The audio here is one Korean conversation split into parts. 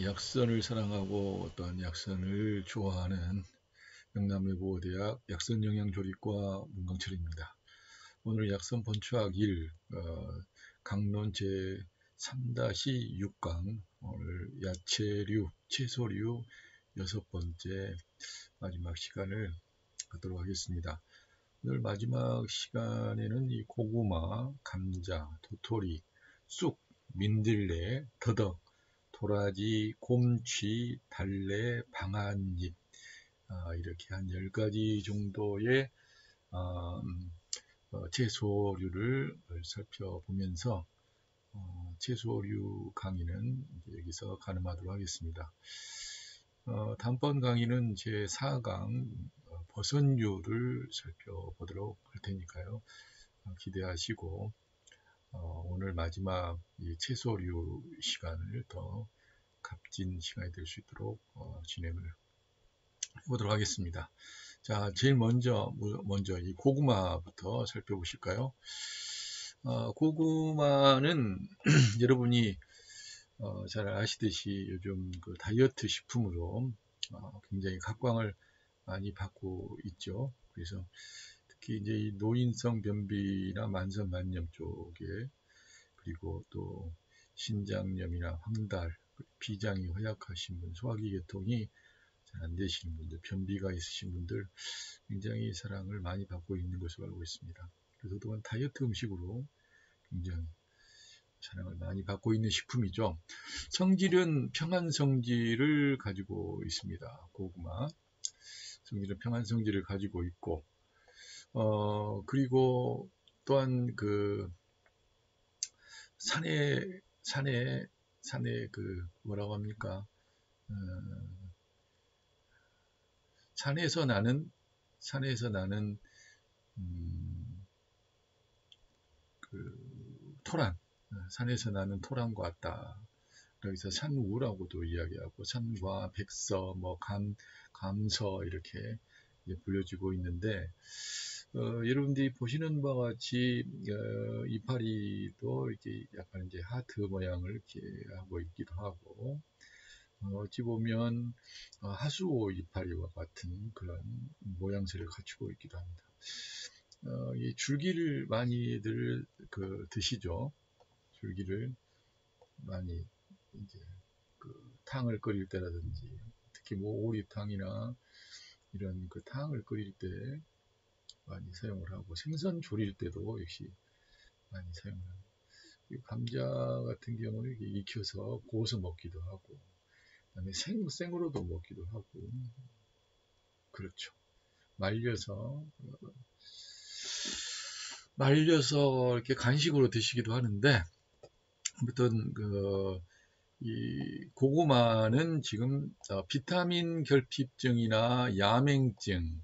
약선을 사랑하고 어떤 약선을 좋아하는 영남외고대학 약선영양조리과 문광철입니다. 오늘 약선 본추학 1 강론 제 3-6강 오늘 야채류, 채소류 6번째 마지막 시간을 갖도록 하겠습니다. 오늘 마지막 시간에는 이 고구마, 감자, 도토리, 쑥, 민들레, 더덕, 도라지, 곰취, 달래, 방아잎 이렇게 한 10가지 정도의 채소류를 살펴보면서 채소류 강의는 여기서 가늠하도록 하겠습니다. 다음번 강의는 제 4강 버섯류를 살펴보도록 할 테니까요. 기대하시고 오늘 마지막 이 채소류 시간을 더 값진 시간이 될 수 있도록 진행을 해보도록 하겠습니다. 자, 제일 먼저 이 고구마부터 살펴보실까요? 고구마는 여러분이 잘 아시듯이 요즘 그 다이어트 식품으로 굉장히 각광을 많이 받고 있죠. 그래서 특히 이제 이 노인성 변비나 만성간염 쪽에 그리고 또 신장염이나 황달, 비장이 허약하신 분, 소화기 계통이 잘 안 되시는 분들, 변비가 있으신 분들 굉장히 사랑을 많이 받고 있는 것으로 알고 있습니다. 그래서 또한 다이어트 음식으로 굉장히 사랑을 많이 받고 있는 식품이죠. 성질은 평안 성질을 가지고 있습니다. 고구마 성질은 평안 성질을 가지고 있고 그리고 또한 그 산에 그 뭐라고 합니까? 산에서 나는 그 토란, 산에서 나는 토란과 같다. 여기서 산우라고도 이야기하고 산과 백서, 뭐 감서 이렇게 불려지고 있는데 여러분들이 보시는 바와 같이 이파리도 이렇게 약간 이제 하트 모양을 이렇게 하고 있기도 하고 어찌 보면 하수오 이파리와 같은 그런 모양새를 갖추고 있기도 합니다. 이 줄기를 많이들 드시죠. 줄기를 많이 이제 그 탕을 끓일 때라든지 특히 뭐 오리탕이나 이런 그 탕을 끓일 때 많이 사용을 하고 생선 조릴 때도 역시 많이 사용을 합니다. 감자 같은 경우는 익혀서 구워서 먹기도 하고 그다음에 생으로도 먹기도 하고 그렇죠. 말려서 이렇게 간식으로 드시기도 하는데 아무튼 이 고구마는 지금 비타민 결핍증이나 야맹증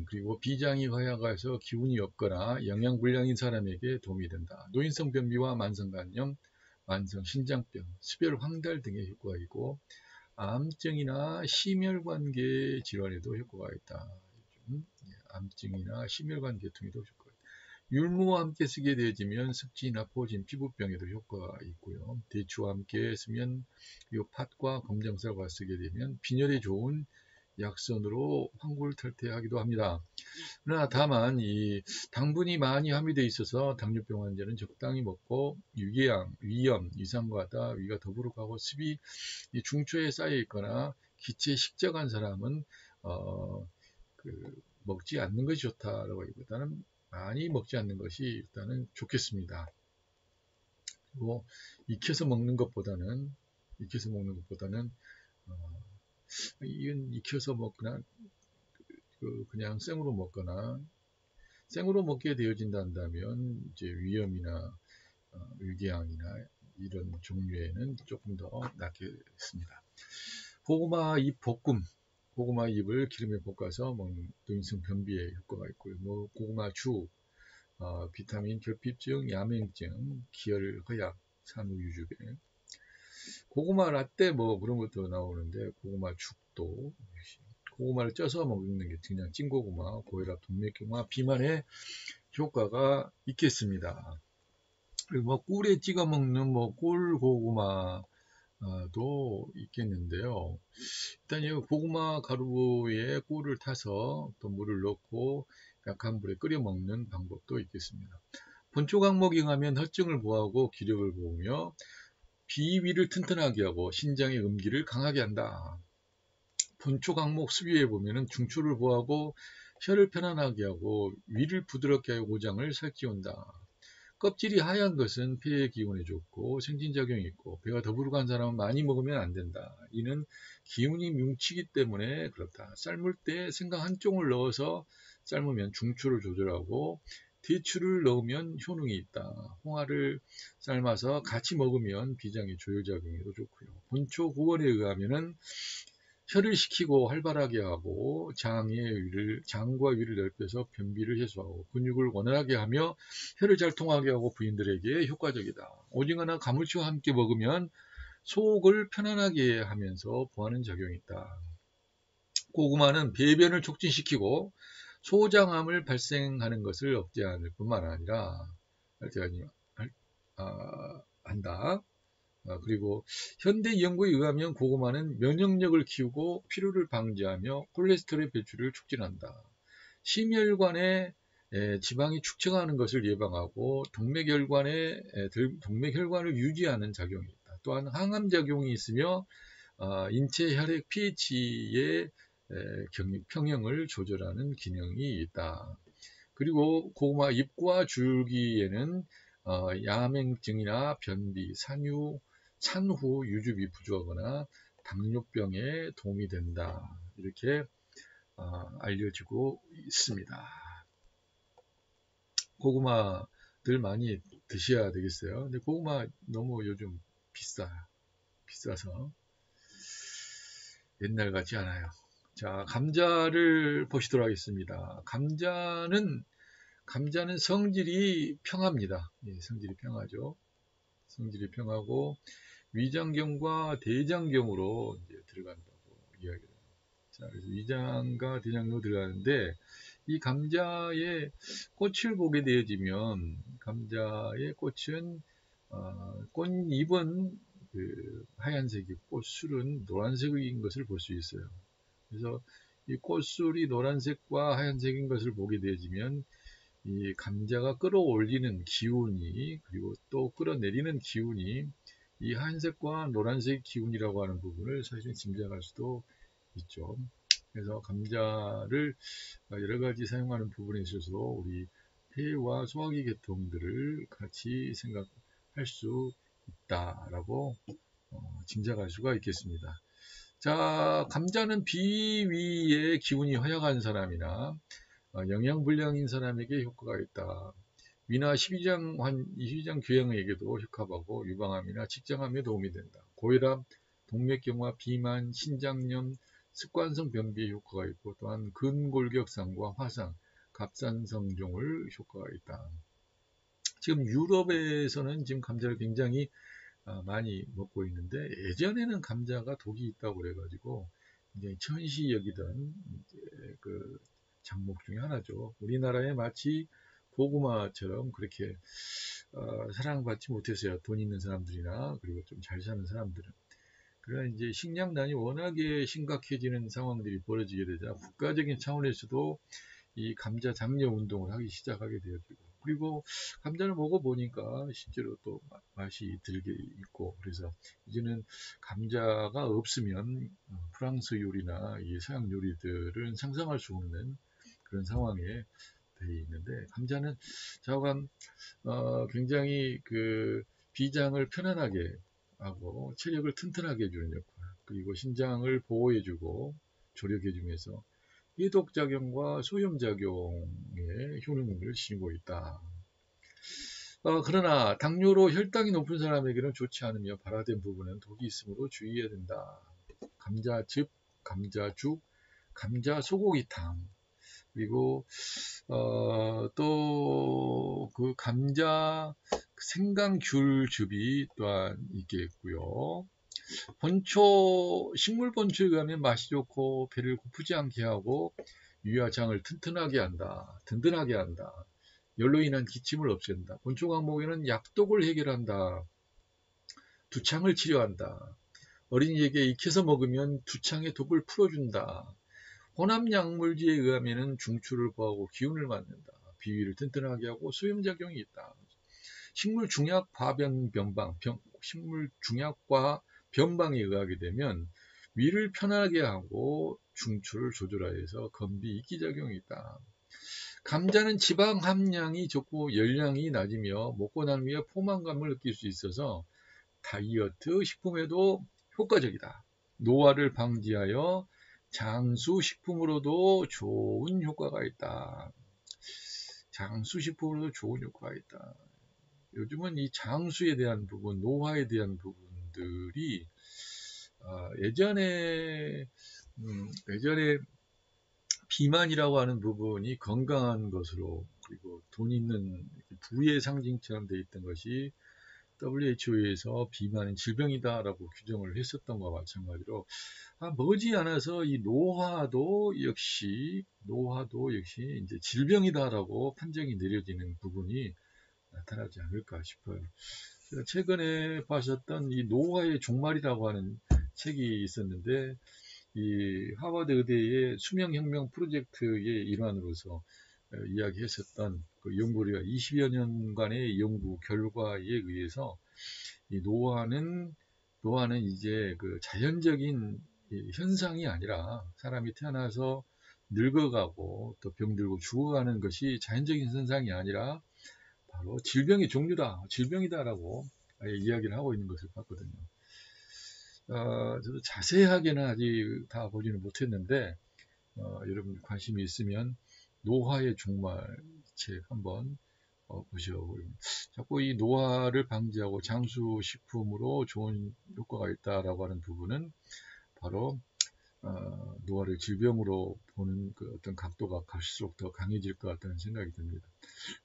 그리고 비장이 허약해서 기운이 없거나 영양불량인 사람에게 도움이 된다. 노인성 변비와 만성간염, 만성신장병, 수별 황달 등의 효과가 있고 암증이나 심혈관계 질환에도 효과가 있다. 암증이나 심혈관 계통에도 효과가 있다. 율무와 함께 쓰게 되어지면 습진이나 포진, 피부병에도 효과가 있고요. 대추와 함께 쓰면 그리고 팥과 검정쌀과 쓰게 되면 빈혈에 좋은 약선으로 황골 탈퇴하기도 합니다. 그러나 다만 이 당분이 많이 함유되어 있어서 당뇨병 환자는 적당히 먹고 유궤양, 위염, 위산과다 위가 더부룩하고 습이 중초에 쌓여 있거나 기체 식적한 사람은 먹지 않는 것이 좋다라고 하기보다는 많이 먹지 않는 것이 일단은 좋겠습니다. 그리고 익혀서 먹는 것보다는 이건 익혀서 먹거나 그냥 생으로 먹거나 생으로 먹게 되어진다 한다면 이제 위염이나 위궤양이나 이런 종류에는 조금 더 낫겠습니다. 고구마 잎 볶음, 고구마 잎을 기름에 볶아서 먹는 노인성 변비에 효과가 있고요. 뭐 고구마 죽, 비타민 결핍증, 야맹증, 기혈 허약, 산후 유주배, 고구마 라떼 뭐 그런 것도 나오는데 고구마 죽도 고구마를 쪄서 먹는 게 그냥 찐고구마, 고혈압, 동맥경화, 비만에 효과가 있겠습니다. 그리고 뭐 꿀에 찍어 먹는 뭐 꿀고구마 도 있겠는데요. 일단 이 고구마 가루에 꿀을 타서 또 물을 넣고 약한 불에 끓여 먹는 방법도 있겠습니다. 본초 강목에 가면 혈증을 보하고 기력을 보우며 비위를 튼튼하게 하고 신장의 음기를 강하게 한다. 본초 강목 수비에 보면은 중추를 보하고 혀를 편안하게 하고 위를 부드럽게 하고 오장을 살찌운다. 껍질이 하얀 것은 폐의 기운에 좋고 생진작용이 있고 배가 더부룩한 사람은 많이 먹으면 안 된다. 이는 기운이 뭉치기 때문에 그렇다. 삶을 때 생강 한 쪽을 넣어서 삶으면 중추를 조절하고 대추를 넣으면 효능이 있다. 홍화를 삶아서 같이 먹으면 비장의 조혈작용에도 좋고요. 본초 구원에 의하면은 혀를 식히고 활발하게 하고 장과 위를 넓혀서 변비를 해소하고 근육을 원활하게 하며 혀를 잘 통하게 하고 부인들에게 효과적이다. 오징어나 가물치와 함께 먹으면 속을 편안하게 하면서 보하는 작용이 있다. 고구마는 배변을 촉진시키고 소장암을 발생하는 것을 억제할 뿐만 아니라 한다. 그리고 현대 연구에 의하면 고구마는 면역력을 키우고 피로를 방지하며 콜레스테롤 배출을 촉진한다. 심혈관의 지방이 축적하는 것을 예방하고 동맥혈관을 유지하는 작용이 있다. 또한 항암 작용이 있으며 인체 혈액 pH의 평형을 조절하는 기능이 있다. 그리고 고구마 잎과 줄기에는 야맹증이나 변비, 산후 유즙이 부족하거나 당뇨병에 도움이 된다. 이렇게 알려지고 있습니다. 고구마들 많이 드셔야 되겠어요. 근데 고구마 너무 요즘 비싸서 옛날 같지 않아요. 자, 감자를 보시도록 하겠습니다. 감자는 성질이 평합니다. 예, 성질이 평하죠. 성질이 평하고 위장경과 대장경으로 이제 들어간다고 이야기를 해요. 자, 그래서 위장과 대장경으로 들어가는데 이 감자의 꽃을 보게 되어지면 감자의 꽃은 꽃잎은 그 하얀색이고 꽃술은 노란색인 것을 볼 수 있어요. 그래서 이 꽃술이 노란색과 하얀색인 것을 보게 되어지면 이 감자가 끌어올리는 기운이 그리고 또 끌어내리는 기운이 이 하얀색과 노란색 기운이라고 하는 부분을 사실 짐작할 수도 있죠. 그래서 감자를 여러 가지 사용하는 부분에 있어서 우리 폐와 소화기 계통들을 같이 생각할 수 있다라고 짐작할 수가 있겠습니다. 자, 감자는 비위의 기운이 허약한 사람이나 영양불량인 사람에게 효과가 있다. 위나 십이장 교양에게도 효과하고 유방암이나 직장암에 도움이 된다. 고혈압, 동맥경화, 비만, 신장염, 습관성 변비에 효과가 있고 또한 근골격상과 화상, 갑상선종을 효과가 있다. 지금 유럽에서는 지금 감자를 굉장히 많이 먹고 있는데 예전에는 감자가 독이 있다고 그래가지고 굉장히 천시 여기던 그 작목 중에 하나죠. 우리나라에 마치 고구마처럼 그렇게 사랑받지 못했어요. 돈 있는 사람들이나 그리고 좀 잘 사는 사람들은. 그러나 이제 식량난이 워낙에 심각해지는 상황들이 벌어지게 되자 국가적인 차원에서도 이 감자 장려 운동을 하기 시작하게 되어지고 그리고 감자를 먹어보니까 실제로 또 맛이 들게 있고 그래서 이제는 감자가 없으면 프랑스 요리나 이 서양 요리들은 상상할 수 없는 그런 상황에 되어 있는데 감자는 좌우간 굉장히 그 비장을 편안하게 하고 체력을 튼튼하게 해주는 역할 그리고 신장을 보호해주고 조력해주면서 해독작용과 소염작용의 효능을 지니고 있다. 그러나 당뇨로 혈당이 높은 사람에게는 좋지 않으며 발화된 부분은 독이 있으므로 주의해야 된다. 감자즙, 감자죽, 감자 소고기탕 그리고 또 그 감자 생강귤즙이 또한 있겠고요. 식물 본초에 가면 맛이 좋고 배를 고프지 않게 하고 위와 장을 든든하게 한다. 열로 인한 기침을 없앤다. 본초 강목에는 약독을 해결한다. 두창을 치료한다. 어린이에게 익혀서 먹으면 두창의 독을 풀어준다. 혼합약물지에 의하면 중추를 보하고 기운을 만든다. 비위를 튼튼하게 하고 수용작용이 있다. 식물 중약 과변 변방, 식물 중약과 변방에 의하게 되면 위를 편하게 하고 중추를 조절하여서 건비 이기작용이 있다. 감자는 지방 함량이 적고 열량이 낮으며 먹고 난 후에 포만감을 느낄 수 있어서 다이어트 식품에도 효과적이다. 노화를 방지하여 장수식품으로도 좋은 효과가 있다. 장수식품으로도 좋은 효과가 있다. 요즘은 이 장수에 대한 부분, 노화에 대한 부분들이 예전에 비만이라고 하는 부분이 건강한 것으로, 그리고 돈 있는 부의 상징처럼 돼 있던 것이 WHO에서 비만은 질병이다라고 규정을 했었던 것과 마찬가지로 머지않아서 이 노화도 역시 이제 질병이다라고 판정이 내려지는 부분이 나타나지 않을까 싶어요. 제가 최근에 봤었던 이 노화의 종말이라고 하는 책이 있었는데, 이 하버드 의대의 수명혁명 프로젝트의 일환으로서 이야기했었던 그 연구가 20여 년간의 연구 결과에 의해서 이 노화는 이제 그 자연적인 현상이 아니라, 사람이 태어나서 늙어가고 또 병들고 죽어가는 것이 자연적인 현상이 아니라 바로 질병의 종류다, 질병이다라고 이야기를 하고 있는 것을 봤거든요. 저도 자세하게는 아직 다 보지는 못했는데, 여러분 관심이 있으면 노화의 종말 책 한번 보셔보면, 자꾸 이 노화를 방지하고 장수식품으로 좋은 효과가 있다라고 하는 부분은 바로 노화를 질병으로 보는 그 어떤 각도가 갈수록 더 강해질 것 같다는 생각이 듭니다.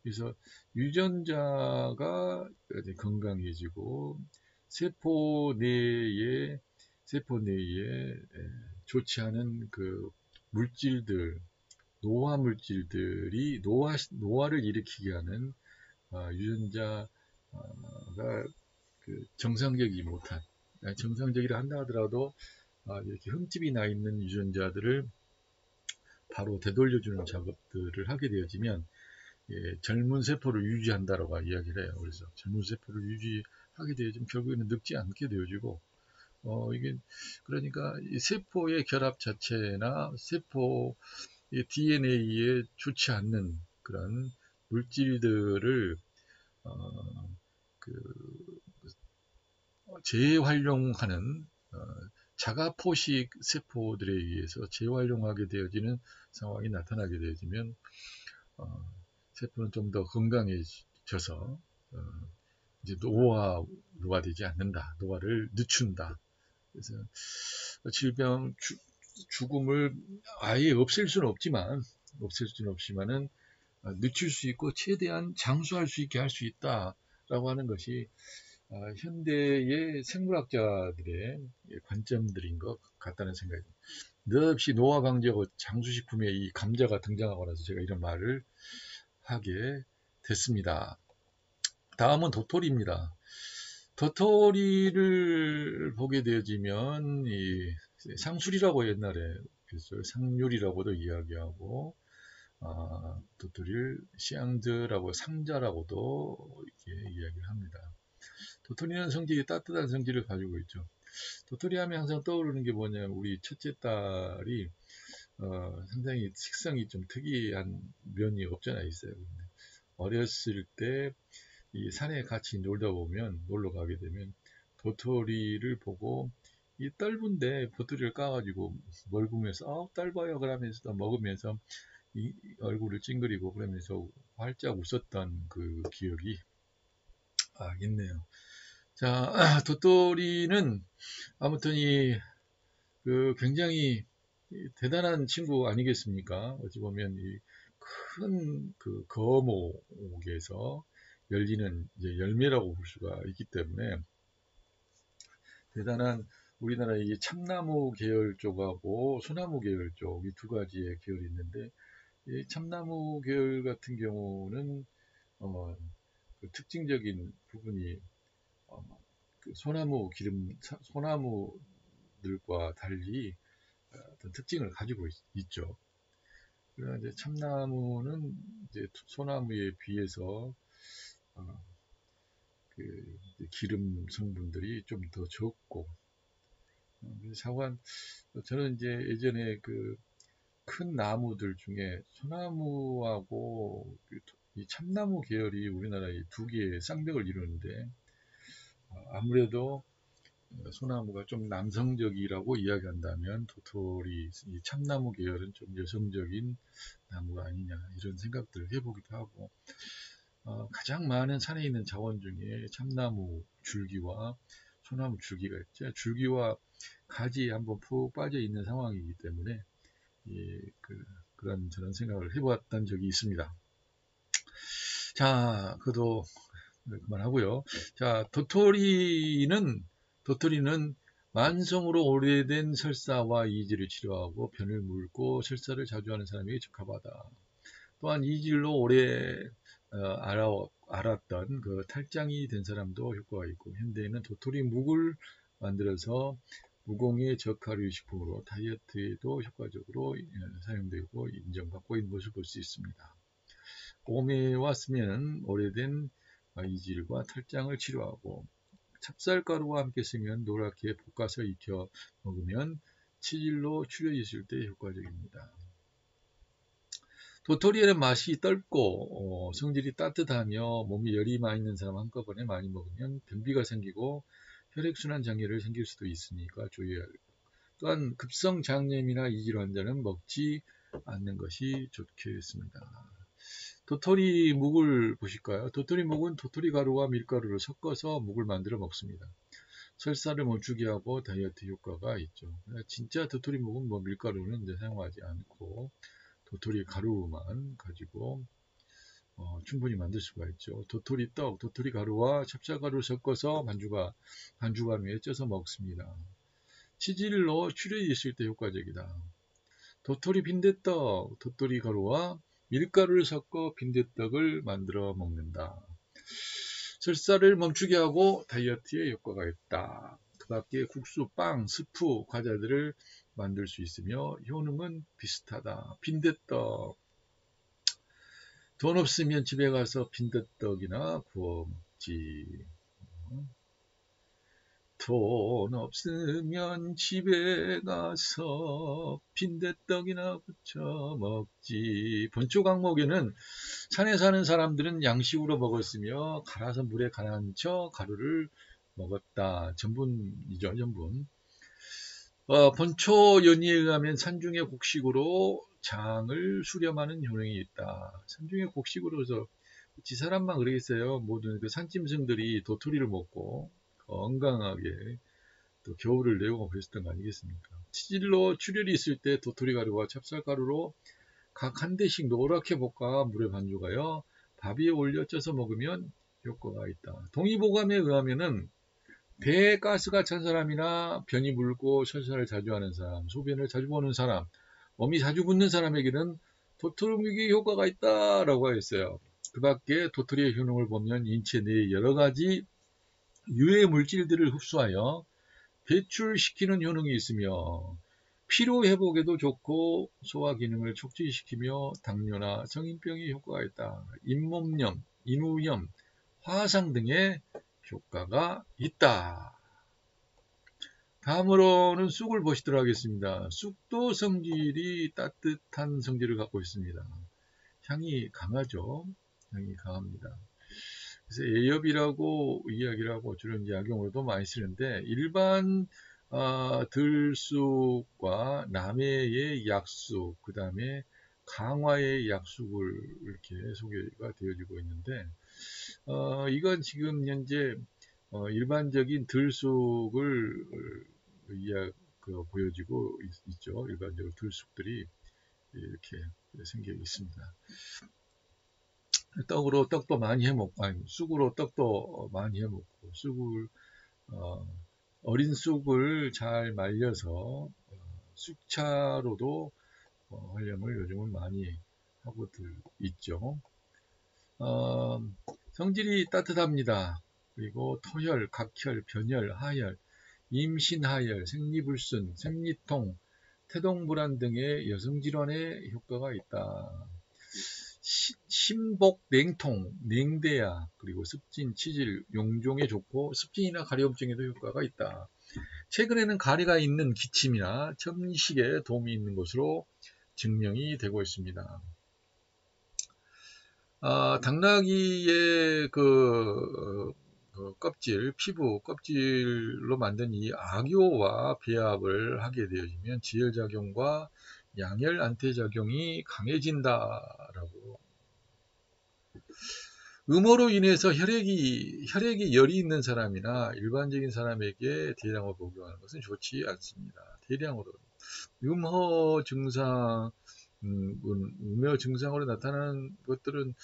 그래서 유전자가 건강해지고 세포 내에 좋지 않은 그 물질들, 노화 물질들이 노화를 일으키게 하는 유전자가 그 정상적이라 한다 하더라도 이렇게 흠집이 나 있는 유전자들을 바로 되돌려주는 작업들을 하게 되어지면 젊은 세포를 유지한다라고 이야기를 해요. 그래서 젊은 세포를 유지하게 되어지면 결국에는 늙지 않게 되어지고, 이게 그러니까 이 세포의 결합 자체나 세포의 DNA에 좋지 않는 그런 물질들을 그 재활용하는 자가포식 세포들에 의해서 재활용하게 되어지는 상황이 나타나게 되어지면 세포는 좀 더 건강해져서 이제 노화가 되지 않는다, 노화를 늦춘다. 그래서 질병, 죽음을 아예 없앨 수는 없지만은 늦출 수 있고 최대한 장수할 수 있게 할 수 있다라고 하는 것이 현대의 생물학자들의 관점들인 것 같다는 생각이 듭니다. 느없이 노화 방지하고 장수식품에 이 감자가 등장하고 나서 제가 이런 말을 하게 됐습니다. 다음은 도토리입니다. 도토리를 보게 되어지면 이 상술이라고 옛날에 그랬어요. 상률이라고도 이야기하고, 도토리를 시앙드라고, 상자라고도 이렇게 이야기를 합니다. 도토리는 성질이 따뜻한 성질을 가지고 있죠. 도토리 하면 항상 떠오르는 게 뭐냐면, 우리 첫째 딸이 상당히 식성이 좀 특이한 면이 없잖아 있어요. 근데 어렸을 때 이 산에 같이 놀러 가게 되면 도토리를 보고, 이 떫은데 도토리를 까가지고 먹으면서 떫어요 그러면서 먹으면서 이 얼굴을 찡그리고 그러면서 활짝 웃었던 그 기억이 있네요. 자, 도토리는 아무튼 그 굉장히 대단한 친구 아니겠습니까? 어찌 보면 이 큰 그 거목에서 열리는 이제 열매라고 볼 수가 있기 때문에, 대단한 우리나라의 이 참나무 계열 쪽하고 소나무 계열 쪽 이 두 가지의 계열이 있는데, 이 참나무 계열 같은 경우는 그 특징적인 부분이 그 소나무 나무들과 달리 어떤 특징을 가지고 있죠. 그러나 이제 참나무는 이제 소나무에 비해서 그 기름 성분들이 좀 더 적고, 사관 저는 이제 예전에 그 큰 나무들 중에 소나무하고 이 참나무 계열이 우리나라의 두 개의 쌍벽을 이루는데, 아무래도 소나무가 좀 남성적이라고 이야기한다면 도토리, 이 참나무 계열은 좀 여성적인 나무가 아니냐, 이런 생각들을 해보기도 하고, 가장 많은 산에 있는 자원 중에 참나무 줄기와 소나무 줄기가 있죠. 줄기와 가지 한번 푹 빠져 있는 상황이기 때문에 그런 저런 생각을 해보았던 적이 있습니다. 자, 그도 그만하고요. 자, 도토리는 만성으로 오래된 설사와 이질을 치료하고 변을 물고 설사를 자주 하는 사람에게 적합하다. 또한 이질로 오래 알았던 그 탈장이 된 사람도 효과가 있고, 현대에는 도토리 묵을 만들어서 무공의 저칼로리 식품으로 다이어트에도 효과적으로 사용되고 인정받고 있는 것을 볼 수 있습니다. 오메와 쓰면 오래된 이질과 탈장을 치료하고, 찹쌀가루와 함께 쓰면 노랗게 볶아서 익혀 먹으면 치질로 추려졌을 때 효과적입니다. 도토리에는 맛이 떫고 성질이 따뜻하며 몸에 열이 많이 있는 사람 한꺼번에 많이 먹으면 변비가 생기고 혈액순환 장애를 생길 수도 있으니까 주의해야 합니다. 또한 급성장염이나 이질 환자는 먹지 않는 것이 좋겠습니다. 도토리 묵을 보실까요? 도토리 묵은 도토리 가루와 밀가루를 섞어서 묵을 만들어 먹습니다. 설사를 멈추게 하고 다이어트 효과가 있죠. 진짜 도토리 묵은 뭐 밀가루는 이제 사용하지 않고 도토리 가루만 가지고 충분히 만들 수가 있죠. 도토리 떡, 도토리 가루와 찹쌀가루를 섞어서 반죽가루에 쪄서 먹습니다. 치질로 출혈이 있을 때 효과적이다. 도토리 빈대떡, 도토리 가루와 밀가루를 섞어 빈대떡을 만들어 먹는다. 설사를 멈추게 하고 다이어트에 효과가 있다. 그 밖에 국수, 빵, 스프, 과자들을 만들 수 있으며 효능은 비슷하다. 빈대떡, 돈 없으면 집에 가서 빈대떡이나 구워 먹지. 돈 없으면 집에 가서 빈대떡이나 부쳐 먹지. 본초 강목에는 산에 사는 사람들은 양식으로 먹었으며 갈아서 물에 가라앉혀 가루를 먹었다. 전분이죠, 전분. 본초 연의에 의하면 산중의 곡식으로 장을 수렴하는 효능이 있다. 산중의 곡식으로서 지사람만 그러겠어요. 모든 그 산짐승들이 도토리를 먹고 건강하게 또 겨울을 내고 그랬었던 거 아니겠습니까? 치질로 출혈이 있을 때 도토리 가루와 찹쌀가루로 각 한 대씩 노랗게 볶아 물에 반죽하여 밥 위에 올려 쪄서 먹으면 효과가 있다. 동의보감에 의하면은 배에 가스가 찬 사람이나 변이 묽고 설사를 자주 하는 사람, 소변을 자주 보는 사람, 몸이 자주 붓는 사람에게는 도토리 묵이 효과가 있다라고 했어요. 그 밖에 도토리의 효능을 보면 인체 내에 여러 가지 유해 물질들을 흡수하여 배출시키는 효능이 있으며 피로 회복에도 좋고 소화 기능을 촉진시키며 당뇨나 성인병에 효과가 있다. 잇몸염, 인후염, 화상 등의 효과가 있다. 다음으로는 쑥을 보시도록 하겠습니다. 쑥도 성질이 따뜻한 성질을 갖고 있습니다. 향이 강하죠. 향이 강합니다. 그래서 애엽이라고 이야기를 하고 주로 이제 약용으로도 많이 쓰는데, 일반 들쑥과 남해의 약쑥, 그 다음에 강화의 약쑥을 이렇게 소개가 되어지고 있는데, 이건 지금 현재 일반적인 들쑥을 보여지고 있죠. 일반적으로 들쑥들이 이렇게 생겨 있습니다. 떡도 많이 해먹고, 쑥으로 떡도 많이 해먹고, 어린 쑥을 잘 말려서 쑥차로도 활용을 요즘은 많이 하고들 있죠. 성질이 따뜻합니다. 그리고 토혈, 각혈, 변혈, 하혈, 임신하열, 생리불순, 생리통, 태동불안 등의 여성질환에 효과가 있다. 심복, 냉통, 냉대야, 그리고 습진, 치질, 용종에 좋고 습진이나 가려움증에도 효과가 있다. 최근에는 가래가 있는 기침이나 천식에 도움이 있는 것으로 증명이 되고 있습니다. 당나귀의 껍질, 피부 껍질로 만든 이 악효와 배합을 하게 되어지면 지혈작용과 양혈 안퇴작용이 강해진다라고. 음호로 인해서 혈액이 열이 있는 사람이나 일반적인 사람에게 대량으로 복용하는 것은 좋지 않습니다. 대량으로. 음호 증상으로 나타나는 것들은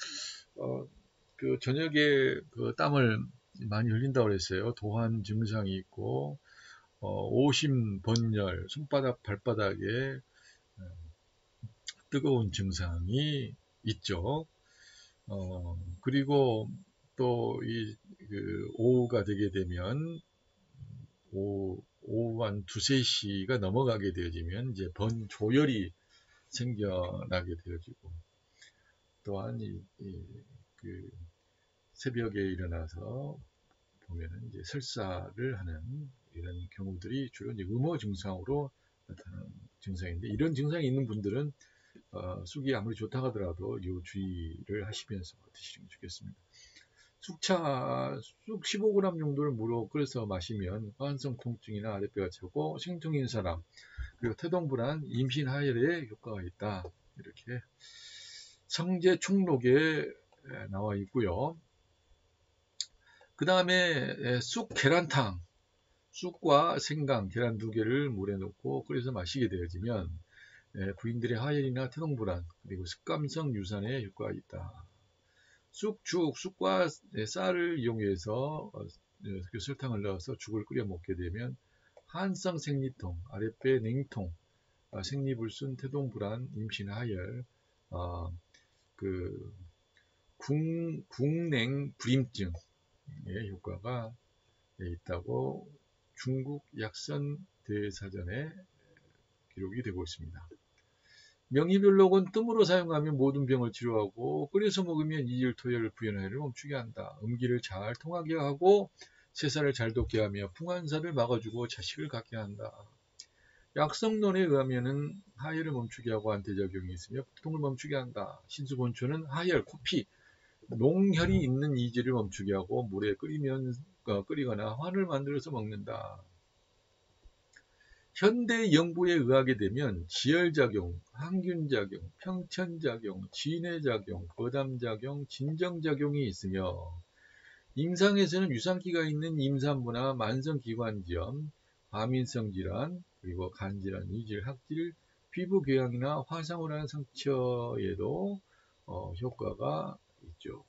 저녁에 땀을 많이 흘린다고 그랬어요. 도한 증상이 있고, 오심, 번열, 손바닥, 발바닥에 뜨거운 증상이 있죠. 그리고 또 오후가 되게 되면 오후 한 2-3시가 넘어가게 되어지면 이제 번조열이 생겨나게 되어지고, 또한 새벽에 일어나서 보면은 이제 설사를 하는 이런 경우들이 주로 이제 음호 증상으로 나타나는 증상인데, 이런 증상이 있는 분들은 쑥이 아무리 좋다고 하더라도 요 주의를 하시면서 드시는 게 좋겠습니다. 쑥 15g 정도를 무로 끓여서 마시면 화한성 통증이나 아랫배가 차고 생통인 사람, 그리고 태동불안, 임신 하혈에 효과가 있다. 이렇게 성제 충록에 나와 있고요. 그 다음에 쑥 계란탕, 쑥과 생강, 계란 2개를 물에 넣고 끓여서 마시게 되어지면 부인들의 하혈이나 태동불안, 그리고 습감성 유산에 효과가 있다. 쑥과 쌀을 이용해서 설탕을 넣어서 죽을 끓여 먹게 되면 한성 생리통, 아랫배 냉통, 생리불순, 태동불안, 임신하열, 궁냉 불임증의 효과가 있다고 중국 약선 대사전에 기록이 되고 있습니다. 명의별록은 뜸으로 사용하면 모든 병을 치료하고, 끓여서 먹으면 이질, 토열, 부연하혈을 멈추게 한다. 음기를 잘 통하게 하고 세살을 잘 돋게 하며 풍한사를 막아주고 자식을 갖게 한다. 약성론에 의하면은 하혈을 멈추게 하고 안퇴작용이 있으며 복통을 멈추게 한다. 신수본초는 하혈, 코피, 농혈이 있는 이질을 멈추게 하고 물에 끓이거나 환을 만들어서 먹는다. 현대 연구에 의하게 되면 지혈작용, 항균작용, 평천작용, 진해작용, 거담작용, 진정작용이 있으며, 임상에서는 유산기가 있는 임산부나 만성기관지염, 과민성 질환, 그리고 간질환, 이질, 학질, 피부궤양이나 화상을 한 상처에도 효과가 있죠.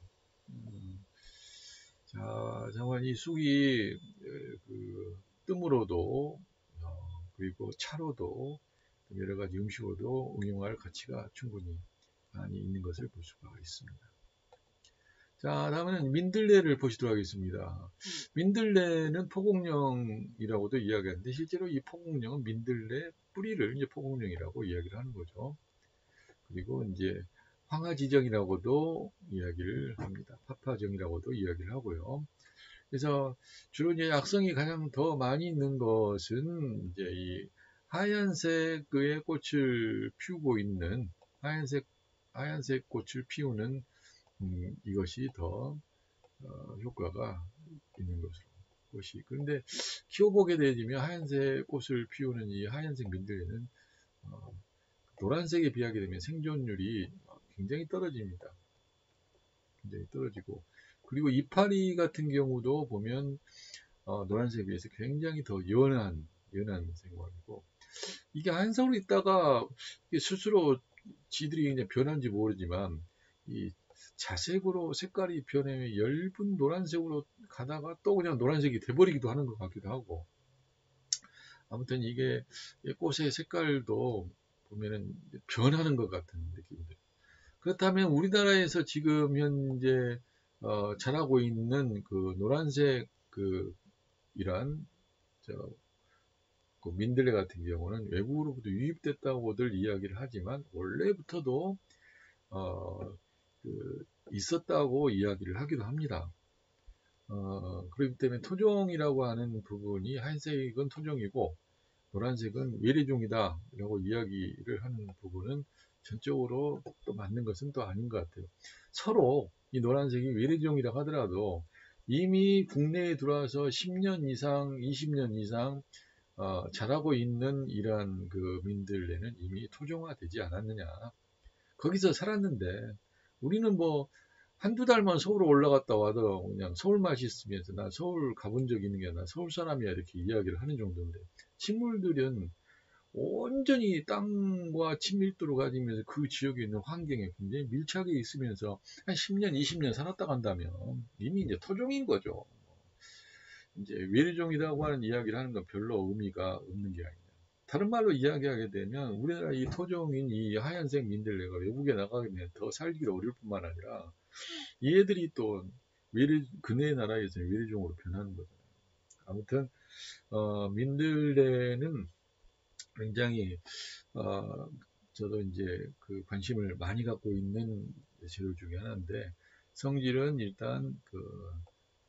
자, 정말 이 쑥이 뜸으로도 그리고 차로도 여러 가지 음식으로도 응용할 가치가 충분히 많이 있는 것을 볼 수가 있습니다. 자, 다음은 민들레를 보시도록 하겠습니다. 민들레는 포공령이라고도 이야기하는데, 실제로 이 포공령은 민들레 뿌리를 이제 포공령이라고 이야기를 하는 거죠. 그리고 이제 황화지정이라고도 이야기를 합니다. 파파정이라고도 이야기를 하고요. 그래서 주로 이제 약성이 가장 더 많이 있는 것은 이제 이 하얀색의 꽃을 피우고 있는 하얀색 꽃을 피우는 이것이 더 효과가 있는 것이. 그런데 키워보게 되면 하얀색 꽃을 피우는 이 하얀색 민들레는 노란색에 비하게 되면 생존율이 굉장히 떨어집니다. 굉장히 떨어지고, 그리고 이파리 같은 경우도 보면 노란색에 비해서 굉장히 더 연한 생과이고, 이게 한성으로 있다가 스스로 지들이 그냥 변한지 모르지만 이 자색으로 색깔이 변해 엷은 노란색으로 가다가 또 그냥 노란색이 돼버리기도 하는 것 같기도 하고, 아무튼 이게 꽃의 색깔도 보면은 변하는 것 같은 느낌들. 그렇다면 우리나라에서 지금 현재 자라고 있는 그 노란색 이란 있고, 민들레 같은 경우는 외국으로부터 유입됐다고들 이야기를 하지만 원래부터도 있었다고 이야기를 하기도 합니다. 그렇기 때문에 토종이라고 하는 부분이 하얀색은 토종이고 노란색은 외래종이다 라고 이야기를 하는 부분은 전적으로 또 맞는 것은 또 아닌 것 같아요. 서로 이 노란색이 외래종이라 하더라도 이미 국내에 들어와서 10년 이상, 20년 이상 자라고 있는 이러한 그 민들레는 이미 토종화되지 않았느냐. 거기서 살았는데 우리는 뭐 한두 달만 서울 올라갔다 와도 그냥 서울 맛이 있으면서 나 서울 가본 적 있는 게 나 서울 사람이야 이렇게 이야기를 하는 정도인데 식물들은 온전히 땅과 친밀도를 가지면서 그 지역에 있는 환경에 굉장히 밀착해 있으면서 한 10년, 20년 살았다 간다면 이미 이제 토종인 거죠. 이제 외래종이라고 하는 이야기를 하는 건 별로 의미가 없는 게 아니냐. 다른 말로 이야기하게 되면 우리나라 이 토종인 이 하얀색 민들레가 외국에 나가면 더 살기가 어려울 뿐만 아니라 얘들이 또 그네 나라에서 외래종으로 변하는 거잖아요. 아무튼 민들레는 굉장히 저도 이제 그 관심을 많이 갖고 있는 재료 중에 하나인데 성질은 일단 그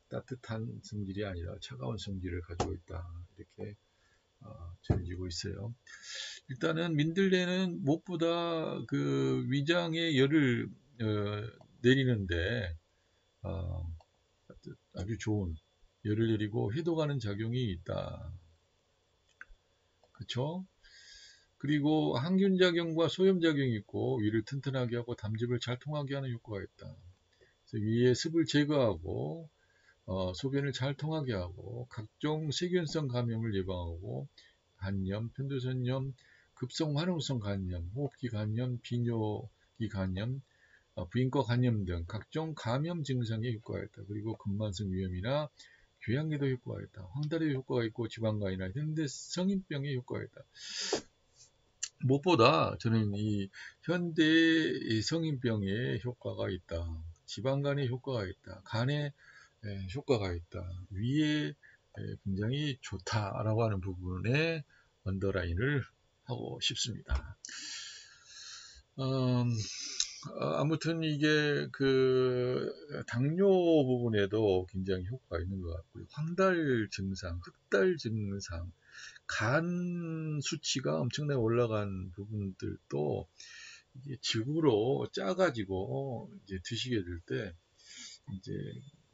따뜻한 성질이 아니라 차가운 성질을 가지고 있다 이렇게 전해지고 있어요. 일단은 민들레는 무엇보다 그 위장에 열을 내리는데 아주 좋은 열을 내리고 해독하는 작용이 있다. 그렇죠? 그리고 항균작용과 소염작용이 있고 위를 튼튼하게 하고 담즙을 잘 통하게 하는 효과가 있다. 그래서 위에 습을 제거하고 소변을 잘 통하게 하고 각종 세균성 감염을 예방하고 간염, 편도선염, 급성 화농성 간염, 호흡기 간염, 비뇨기 간염, 부인과 간염 등 각종 감염 증상에 효과가 있다. 그리고 근만성 위염이나 궤양에도 효과가 있다. 황달에 효과가 있고 지방간이나 현대 성인병에 효과가 있다. 무엇보다 저는 이 현대 성인병에 효과가 있다. 지방간에 효과가 있다. 간에 효과가 있다. 위에 굉장히 좋다라고 하는 부분에 언더라인을 하고 싶습니다. 아무튼 이게 그 당뇨 부분에도 굉장히 효과가 있는 것 같고요. 황달 증상, 흑달 증상, 간 수치가 엄청나게 올라간 부분들도 이게 즙으로 짜가지고 이제 드시게 될 때 이제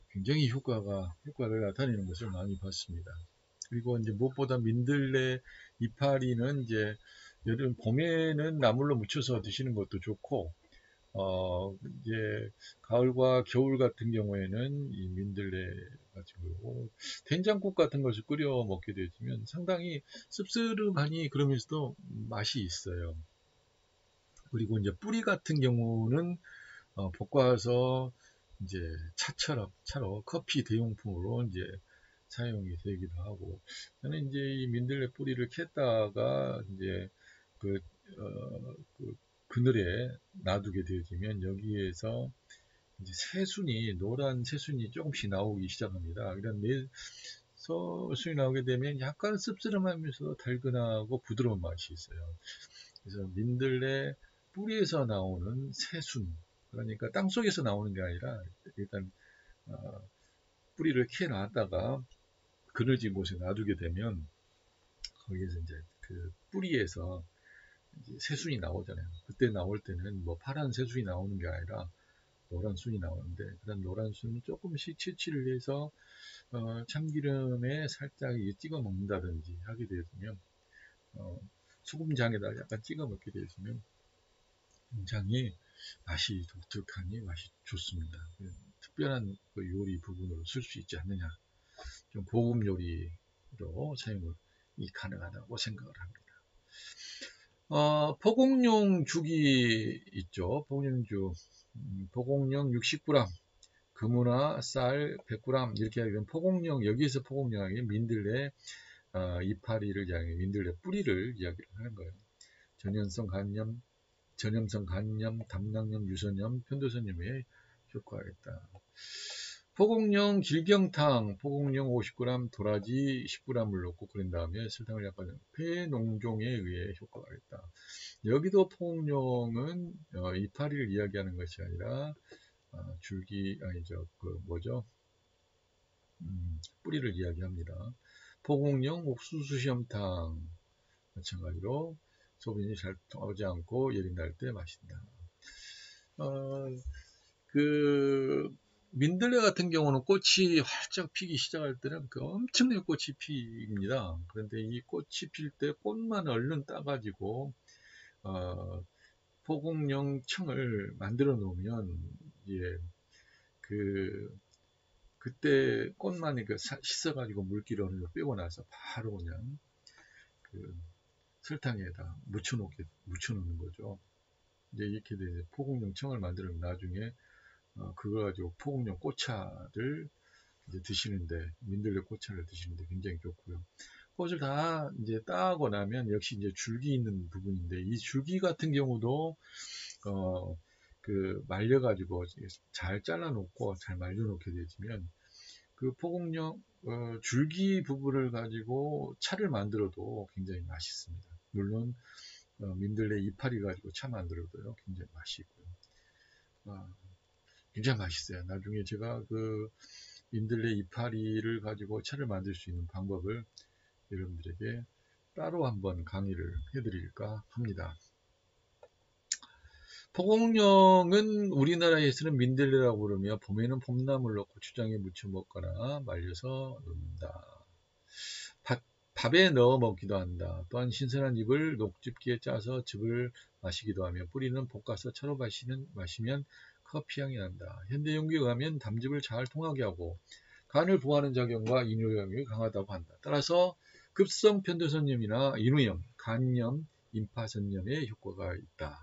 굉장히 효과를 나타내는 것을 많이 봤습니다. 그리고 이제 무엇보다 민들레 이파리는 이제 여름 봄에는 나물로 무쳐서 드시는 것도 좋고 이제 가을과 겨울 같은 경우에는 이 민들레 가지고 된장국 같은 것을 끓여 먹게 되면 상당히 씁쓸하니 그러면서도 맛이 있어요. 그리고 이제 뿌리 같은 경우는 볶아서 이제 차로 커피 대용품으로 이제 사용이 되기도 하고 저는 이제 이 민들레 뿌리를 캤다가 이제 그, 그 그늘에 놔두게 되어지면 여기에서 이제 노란 새순이 조금씩 나오기 시작합니다. 이런 새순이 나오게 되면 약간 씁쓸하면서 달근하고 부드러운 맛이 있어요. 그래서 민들레 뿌리에서 나오는 새순, 그러니까 땅 속에서 나오는 게 아니라 일단 뿌리를 캐 놨다가 그늘진 곳에 놔두게 되면 거기에서 이제 그 뿌리에서 이제 새순이 나오잖아요. 그때 나올 때는 뭐 파란 새순이 나오는 게 아니라 노란 순이 나오는데 그런 노란 순을 조금씩 채취를 해서 참기름에 살짝 찍어 먹는다든지 하게 되면 소금장에다 약간 찍어 먹게 되면 굉장히 맛이 독특하니 맛이 좋습니다. 특별한 그 요리 부분으로 쓸 수 있지 않느냐. 좀 고급 요리로 사용이 가능하다고 생각을 합니다. 포공용 죽이 있죠. 포공용죽. 포공용 60g, 금우나 쌀 100g 이렇게 하면 포공용, 여기에서 포공용하게 민들레 이파리를 이야기해 민들레 뿌리를 이야기를 하는 거예요. 전염성 간염, 담낭염, 유선염, 편도선염에 효과가 있다. 포곡령 길경탕, 포곡령 50g, 도라지 10g을 넣고 끓인 다음에 설탕을 약간 폐농종에 의해 효과가 있다. 여기도 포곡령은 이파리를 이야기하는 것이 아니라 줄기 아니죠 그 뭐죠 뿌리를 이야기합니다. 포곡령 옥수수 시험탕 마찬가지로 소변이 잘 나오지 않고 열이 날 때 마신다. 그 민들레 같은 경우는 꽃이 활짝 피기 시작할 때는 그 엄청나게 꽃이 핍니다. 그런데 이 꽃이 필 때 꽃만 얼른 따가지고 포곡령 청을 만들어 놓으면 예, 그때 꽃만 이렇게 씻어가지고 물기를 어느 정도 빼고 나서 바로 그냥 그 설탕에다 묻혀놓는 거죠. 이제 이렇게 돼서 포곡령 청을 만들면 나중에 그걸 가지고 포곡령 꽃차를 이제 드시는데 민들레 꽃차를 드시는데 굉장히 좋고요. 꽃을 다 이제 따고 나면 역시 이제 줄기 있는 부분인데 이 줄기 같은 경우도 말려가지고 잘 잘라놓고 잘 말려놓게 되면 그 포곡령 줄기 부분을 가지고 차를 만들어도 굉장히 맛있습니다. 물론 민들레 이파리 가지고 차 만들어도요 굉장히 맛이 있고요. 굉장히 맛있어요. 나중에 제가 그 민들레 이파리를 가지고 차를 만들 수 있는 방법을 여러분들에게 따로 한번 강의를 해드릴까 합니다. 포곡령은 우리나라에서는 민들레라고 부르며 봄에는 봄나물로 고추장에 무쳐 먹거나 말려서 넣는다. 밥에 넣어 먹기도 한다. 또한 신선한 잎을 녹즙기에 짜서 즙을 마시기도 하며 뿌리는 볶아서 차로 마시면 커피향이 난다. 현대 연구에 의하면 담즙을 잘 통하게 하고 간을 보호하는 작용과 이뇨작용이 강하다고 한다. 따라서 급성 편도선염이나 인후염, 간염, 임파선염에 효과가 있다.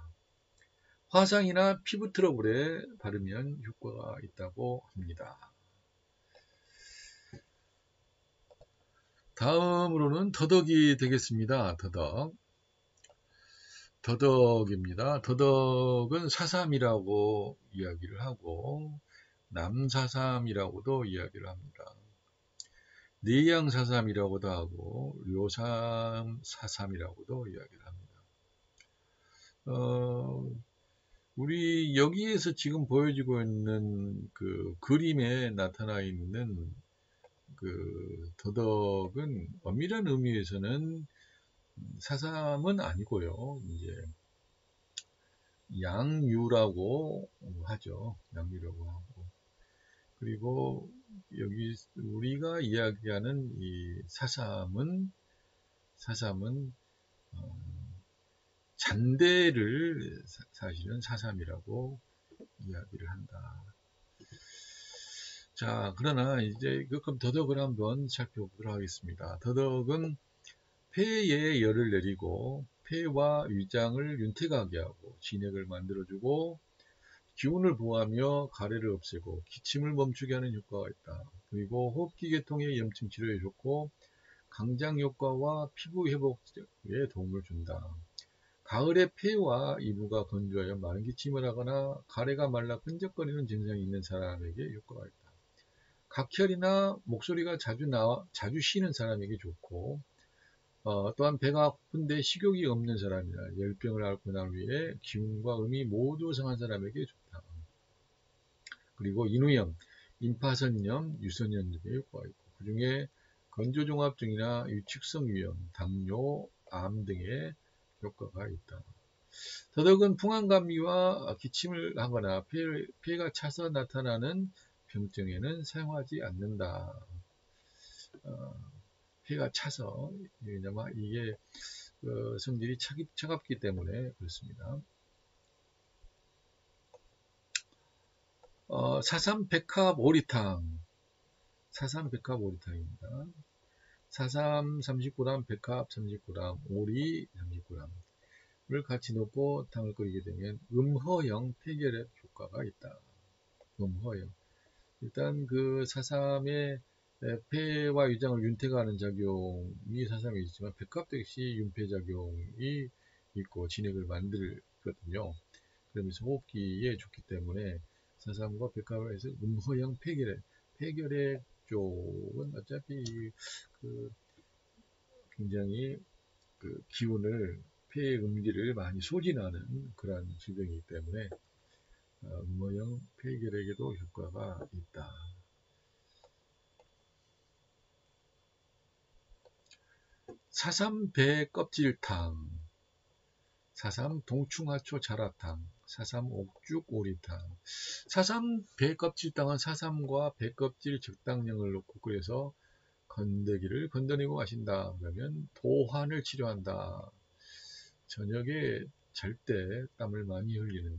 화상이나 피부 트러블에 바르면 효과가 있다고 합니다. 다음으로는 더덕이 되겠습니다. 더덕입니다. 더덕은 사삼이라고 이야기를 하고 남사삼이라고도 이야기를 합니다. 내양사삼이라고도 하고 료삼사삼이라고도 이야기를 합니다. 우리 여기에서 지금 보여지고 있는 그 그림에 나타나 있는 그 더덕은 엄밀한 의미에서는 사삼은 아니고요. 이제 양유라고 하죠. 양유라고 하고. 그리고 여기 우리가 이야기하는 이 사삼은 잔대를 사실은 사삼이라고 이야기를 한다. 자, 그러나 이제 그럼 더덕을 한번 살펴보도록 하겠습니다. 더덕은 폐에 열을 내리고 폐와 위장을 윤택하게 하고 진액을 만들어주고 기운을 보호하며 가래를 없애고 기침을 멈추게 하는 효과가 있다. 그리고 호흡기 계통의 염증 치료에 좋고 강장 효과와 피부 회복에 도움을 준다. 가을에 폐와 이부가 건조하여 마른 기침을 하거나 가래가 말라 끈적거리는 증상이 있는 사람에게 효과가 있다. 각혈이나 목소리가 자주 쉬는 사람에게 좋고 또한 배가 아픈데 식욕이 없는 사람이나 열병을 앓고 난 후에 기운과 음이 모두 상한 사람에게 좋다. 그리고 인후염, 임파선염, 유선염 등의 효과가 있고 그 중에 건조종합증이나 유축성 위염, 당뇨, 암 등의 효과가 있다. 더덕은 풍한감기와 기침을 하거나 폐가 차서 나타나는 병증에는 사용하지 않는다. 폐가 차서 왜냐면 이게 성질이 차갑기 때문에 그렇습니다. 사삼 백합 오리탕 입니다. 사삼 30g, 백합 30g, 오리 30g을 같이 넣고 탕을 끓이게 되면 음허형 폐결핵 효과가 있다. 음허형. 일단 그 사삼의 폐와 위장을 윤택하는 작용이 사삼에 있지만 백합도 역시 윤폐작용이 있고 진액을 만들거든요. 그러면서 호흡기에 좋기 때문에 사삼과 백합을 해서 음허형 폐결핵, 폐결핵 쪽은 어차피 그 굉장히 그 기운을 폐의 음기를 많이 소진하는 그런 질병이기 때문에 음모형 폐결핵에도 효과가 있다. 사삼배 껍질탕, 사삼 동충하초 자라탕, 사삼 옥죽 오리탕. 사삼 배 껍질탕은 사삼과 배 껍질 적당량을 넣고 끓여서 건더기를 건더내고 마신다. 그러면 도환을 치료한다. 저녁에 잘 때 땀을 많이 흘리는.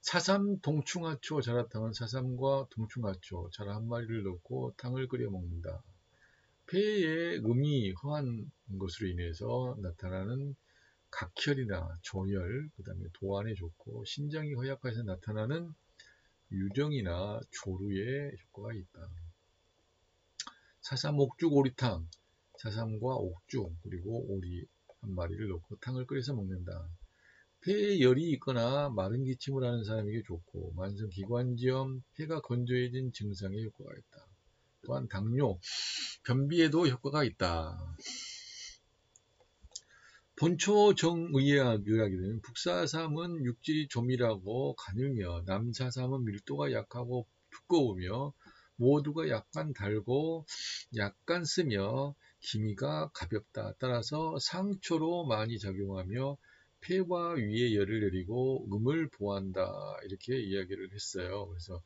사삼 동충하초 자라탕은 사삼과 동충하초 자라 한 마리를 넣고 탕을 끓여 먹는다. 폐에 음이 허한 것으로 인해서 나타나는 각혈이나 조혈, 그 다음에 도안에 좋고 신장이 허약해서 나타나는 유정이나 조루에 효과가 있다. 사삼 옥죽 오리탕, 사삼과 옥죽 그리고 오리 한 마리를 넣고 탕을 끓여서 먹는다. 폐에 열이 있거나 마른 기침을 하는 사람에게 좋고 만성 기관지염, 폐가 건조해진 증상에 효과가 있다. 또한 당뇨, 변비에도 효과가 있다. 본초 정의학이 되면 북사삼은 육질이 조밀하고 가늘며 남사삼은 밀도가 약하고 두꺼우며 모두가 약간 달고 약간 쓰며 기미가 가볍다. 따라서 상초로 많이 작용하며 폐와 위의 열을 내리고 음을 보한다. 이렇게 이야기를 했어요. 그래서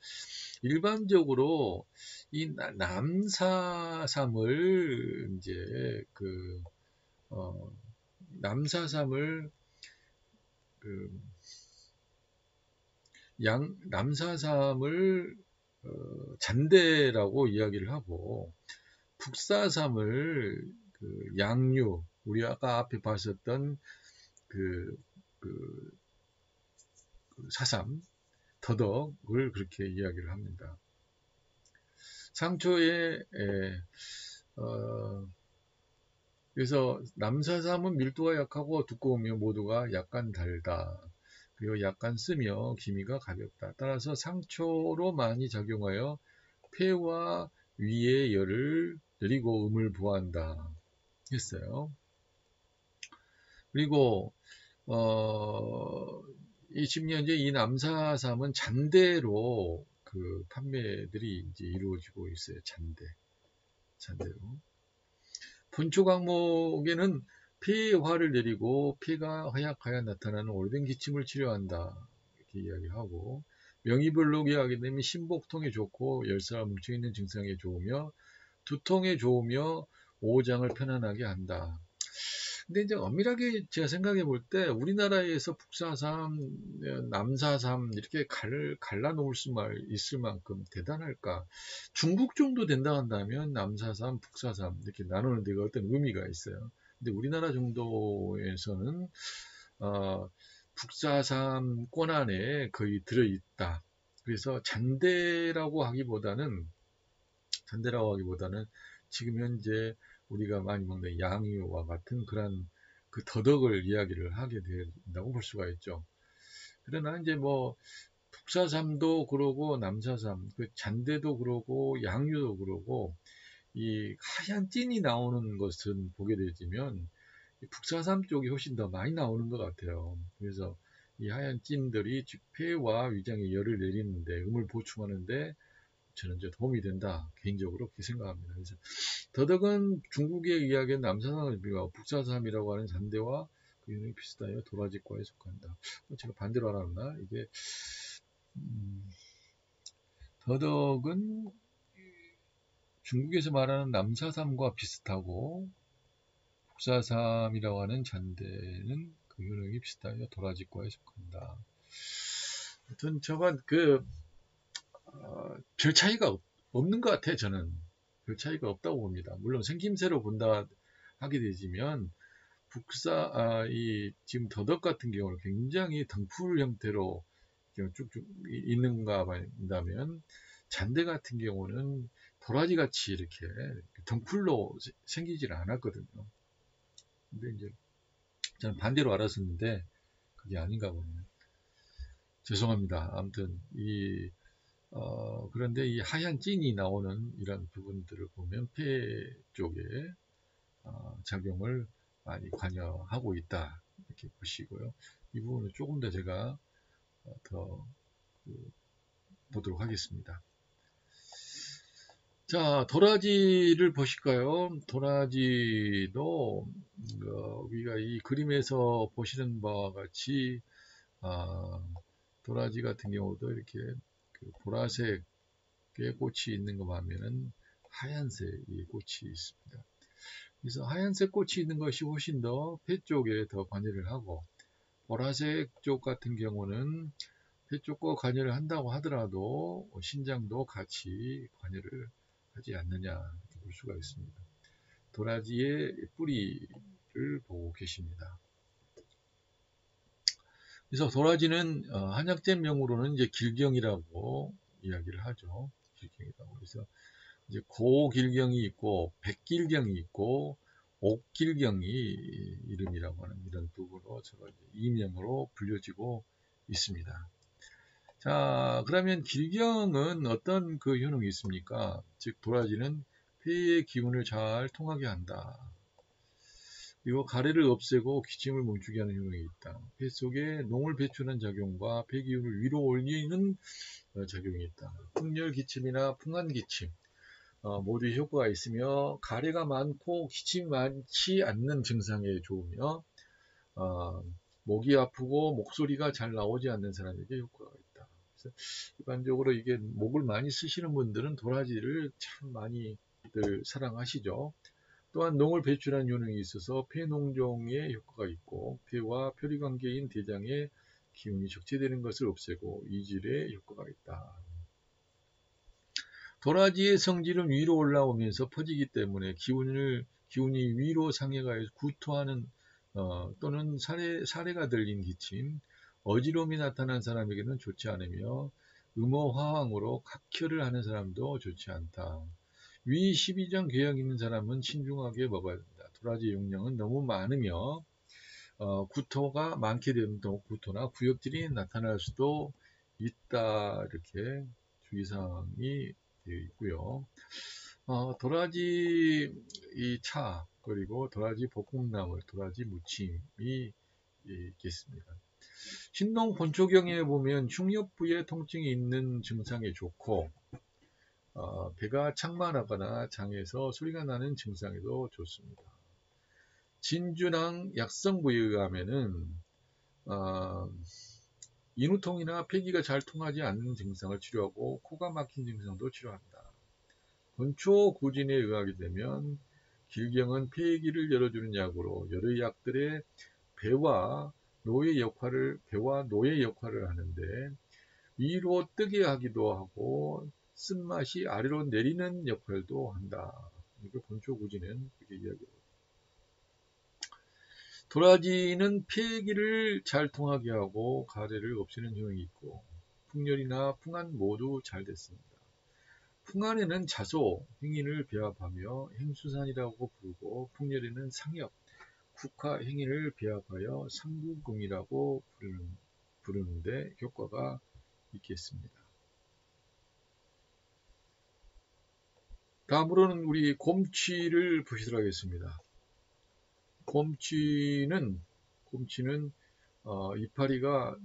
일반적으로 이 남사삼을 이제 남사삼을 그 남사삼을 잔대라고 이야기를 하고 북사삼을 양류, 우리 아까 앞에 봤었던 그, 그 사삼, 더덕을 그렇게 이야기를 합니다. 상초에 그래서 남사삼은 밀도가 약하고 두꺼우며 모두가 약간 달다. 그리고 약간 쓰며 기미가 가볍다. 따라서 상초로 많이 작용하여 폐와 위의 열을 내리고 음을 부한다 했어요. 그리고 지금 현재 이 남사삼은 잔대로 그 판매들이 이제 이루어지고 있어요. 잔대로. 본초 강목에는 폐에 화를 내리고 폐가 허약하여 나타나는 오래된 기침을 치료한다. 이렇게 이야기하고 명의별로 이야기하게 되면 신복통에 좋고 열사가 뭉쳐있는 증상에 좋으며 두통에 좋으며 오장을 편안하게 한다. 근데 이제 엄밀하게 제가 생각해 볼 때 우리나라에서 북사삼, 남사삼 이렇게 갈라놓을 수 있을 만큼 대단할까? 중국 정도 된다 한다면 남사삼, 북사삼 이렇게 나누는 데가 어떤 의미가 있어요. 근데 우리나라 정도에서는 북사삼권 안에 거의 들어있다. 그래서 잔대라고 하기보다는 지금 현재 우리가 많이 먹는 양유와 같은 그런 그 더덕을 이야기를 하게 된다고 볼 수가 있죠. 그러나 이제 뭐 북사삼도 그러고 남사삼, 그 잔대도 그러고 양유도 그러고 이 하얀 찐이 나오는 것은 보게 되지만 북사삼 쪽이 훨씬 더 많이 나오는 것 같아요. 그래서 이 하얀 찐들이 폐와 위장에 열을 내리는데 음을 보충하는데 저는 이제 도움이 된다 개인적으로 그렇게 생각합니다. 그래서 더덕은 중국에 이야기한 남사삼을 비교하고 북사삼이라고 하는 잔대와 그 유형이 비슷하여 도라지과에 속한다. 제가 반대로 알았나? 이게 더덕은 중국에서 말하는 남사삼과 비슷하고 북사삼이라고 하는 잔대는 그 유형이 비슷하여 도라지과에 속한다. 하여튼 저건 별 차이가 없는 것 같아요. 저는 별 차이가 없다고 봅니다. 물론 생김새로 본다 하게 되지만 이 지금 더덕 같은 경우는 굉장히 등풀 형태로 쭉쭉 있는가 본다면 잔대 같은 경우는 도라지 같이 이렇게 등풀로 생기질 않았거든요. 근데 이제 저는 반대로 알았었는데 그게 아닌가 보네요. 죄송합니다. 아무튼 그런데 이 하얀 찐이 나오는 이런 부분들을 보면 폐 쪽에 작용을 많이 관여하고 있다 이렇게 보시고요. 이 부분은 조금 더 제가 더 보도록 하겠습니다. 자, 도라지를 보실까요? 도라지도 우리가 이 그림에서 보시는 바와 같이 도라지 같은 경우도 이렇게 보라색의 꽃이 있는 거 보면은 하얀색의 꽃이 있습니다. 그래서 하얀색 꽃이 있는 것이 훨씬 더 폐 쪽에 더 관여를 하고, 보라색 쪽 같은 경우는 폐 쪽과 관여를 한다고 하더라도 신장도 같이 관여를 하지 않느냐 이렇게 볼 수가 있습니다. 도라지의 뿌리를 보고 계십니다. 그래서 도라지는 한약재 명으로는 이제 길경이라고 이야기를 하죠. 길경이라고. 그래서 이제 고길경이 있고 백길경이 있고 옥길경이 이름이라고 하는 이런 부분으로 이명으로 불려지고 있습니다. 자, 그러면 길경은 어떤 그 효능이 있습니까? 즉 도라지는 폐의 기운을 잘 통하게 한다. 그리고 가래를 없애고 기침을 멈추게 하는 효능이 있다. 폐 속에 농을 배출하는 작용과 폐 기운을 위로 올리는 작용이 있다. 풍열 기침이나 풍한 기침 모두 효과가 있으며 가래가 많고 기침이 많지 않는 증상에 좋으며 목이 아프고 목소리가 잘 나오지 않는 사람에게 효과가 있다. 그래서 일반적으로 이게 목을 많이 쓰시는 분들은 도라지를 참 많이들 사랑하시죠. 또한 농을 배출하는 효능이 있어서 폐농종에 효과가 있고 폐와 표리관계인 대장에 기운이 적재되는 것을 없애고 이질에 효과가 있다. 도라지의 성질은 위로 올라오면서 퍼지기 때문에 기운이 위로 상해가서 구토하는 또는 사례가 들린 기침, 어지러움이 나타난 사람에게는 좋지 않으며 음호화황으로 각혈을 하는 사람도 좋지 않다. 위 12장 궤양 있는 사람은 신중하게 먹어야 된다. 도라지 용량은 너무 많으며 구토가 많게 되면 또 구토나 구역질이 나타날 수도 있다. 이렇게 주의사항이 되어 있고요. 도라지 이 차 그리고 도라지 볶음나물, 도라지 무침이 있겠습니다. 신농 본초경에 보면 흉엽부에 통증이 있는 증상에 좋고 배가 창만하거나 장에서 소리가 나는 증상에도 좋습니다. 진주랑 약성부에 의하면은 인후통이나 폐기가 잘 통하지 않는 증상을 치료하고 코가 막힌 증상도 치료한다. 본초구진에 의하게 되면 길경은 폐기를 열어주는 약으로 여러 약들의 배와 노의 역할을 하는데 위로 뜨게 하기도 하고 쓴맛이 아래로 내리는 역할도 한다. 이게 본초구진은 그렇게 이야기합니다. 도라지는 폐기를 잘 통하게 하고 가래를 없애는 효능이 있고 풍열이나 풍한 모두 잘 됐습니다. 풍한에는 자소, 행인을 배합하며 행수산이라고 부르고 풍열에는 상엽, 국화, 행인을 배합하여 상구금이라고 부르는데 효과가 있겠습니다. 다음으로는 우리 곰취를 보시도록 하겠습니다. 곰취는 이파리가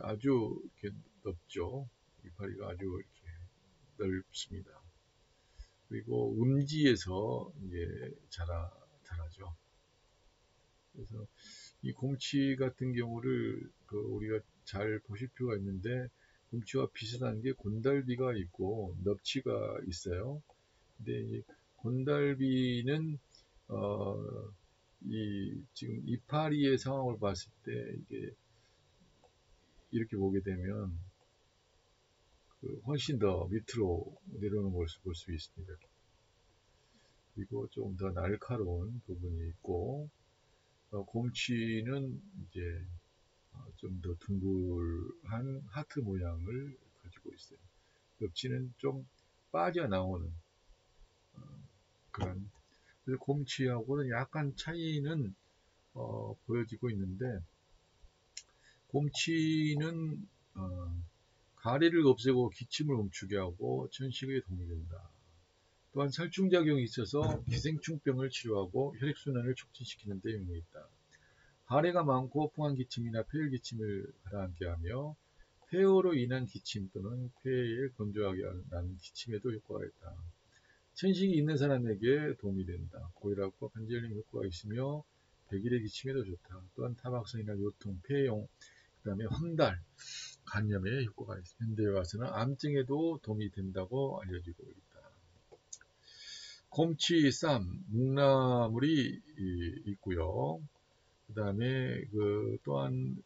아주 이렇게 넓죠. 이파리가 아주 이렇게 넓습니다. 그리고 음지에서 이제 자라죠. 그래서 이 곰취 같은 경우를 우리가 잘 보실 필요가 있는데 곰취와 비슷한 게 곤달비가 있고 넙치가 있어요. 근데 이 곤달비는 지금 이파리의 상황을 봤을 때 이게 이렇게 보게 되면 훨씬 더 밑으로 내려오는 것을 볼 수 있습니다. 그리고 좀 더 날카로운 부분이 있고 곰취는 이제 좀 더 둥글한 하트 모양을 가지고 있어요. 엽치는 좀 빠져나오는 그런 곰취하고는 약간 차이는 보여지고 있는데 곰취는 가래를 없애고 기침을 멈추게 하고 천식에 도움이 된다. 또한 살충작용이 있어서 기생충병을 치료하고 혈액순환을 촉진시키는 데 용이 있다. 가래가 많고 풍한기침이나 폐혈기침을 가라앉게 하며 폐허로 인한 기침 또는 폐에 건조하게 하는 기침에도 효과가 있다. 천식이 있는 사람에게 도움이 된다. 고혈압과 관절염 효과가 있으며 백일의 기침에도 좋다. 또한 타박상이나 요통, 폐용, 그 다음에 황달, 간염에 효과가 있습니다. 현대에 와서는 암증에도 도움이 된다고 알려지고 있다. 곰치, 쌈, 묵나물이 있고요. 그 다음에 또한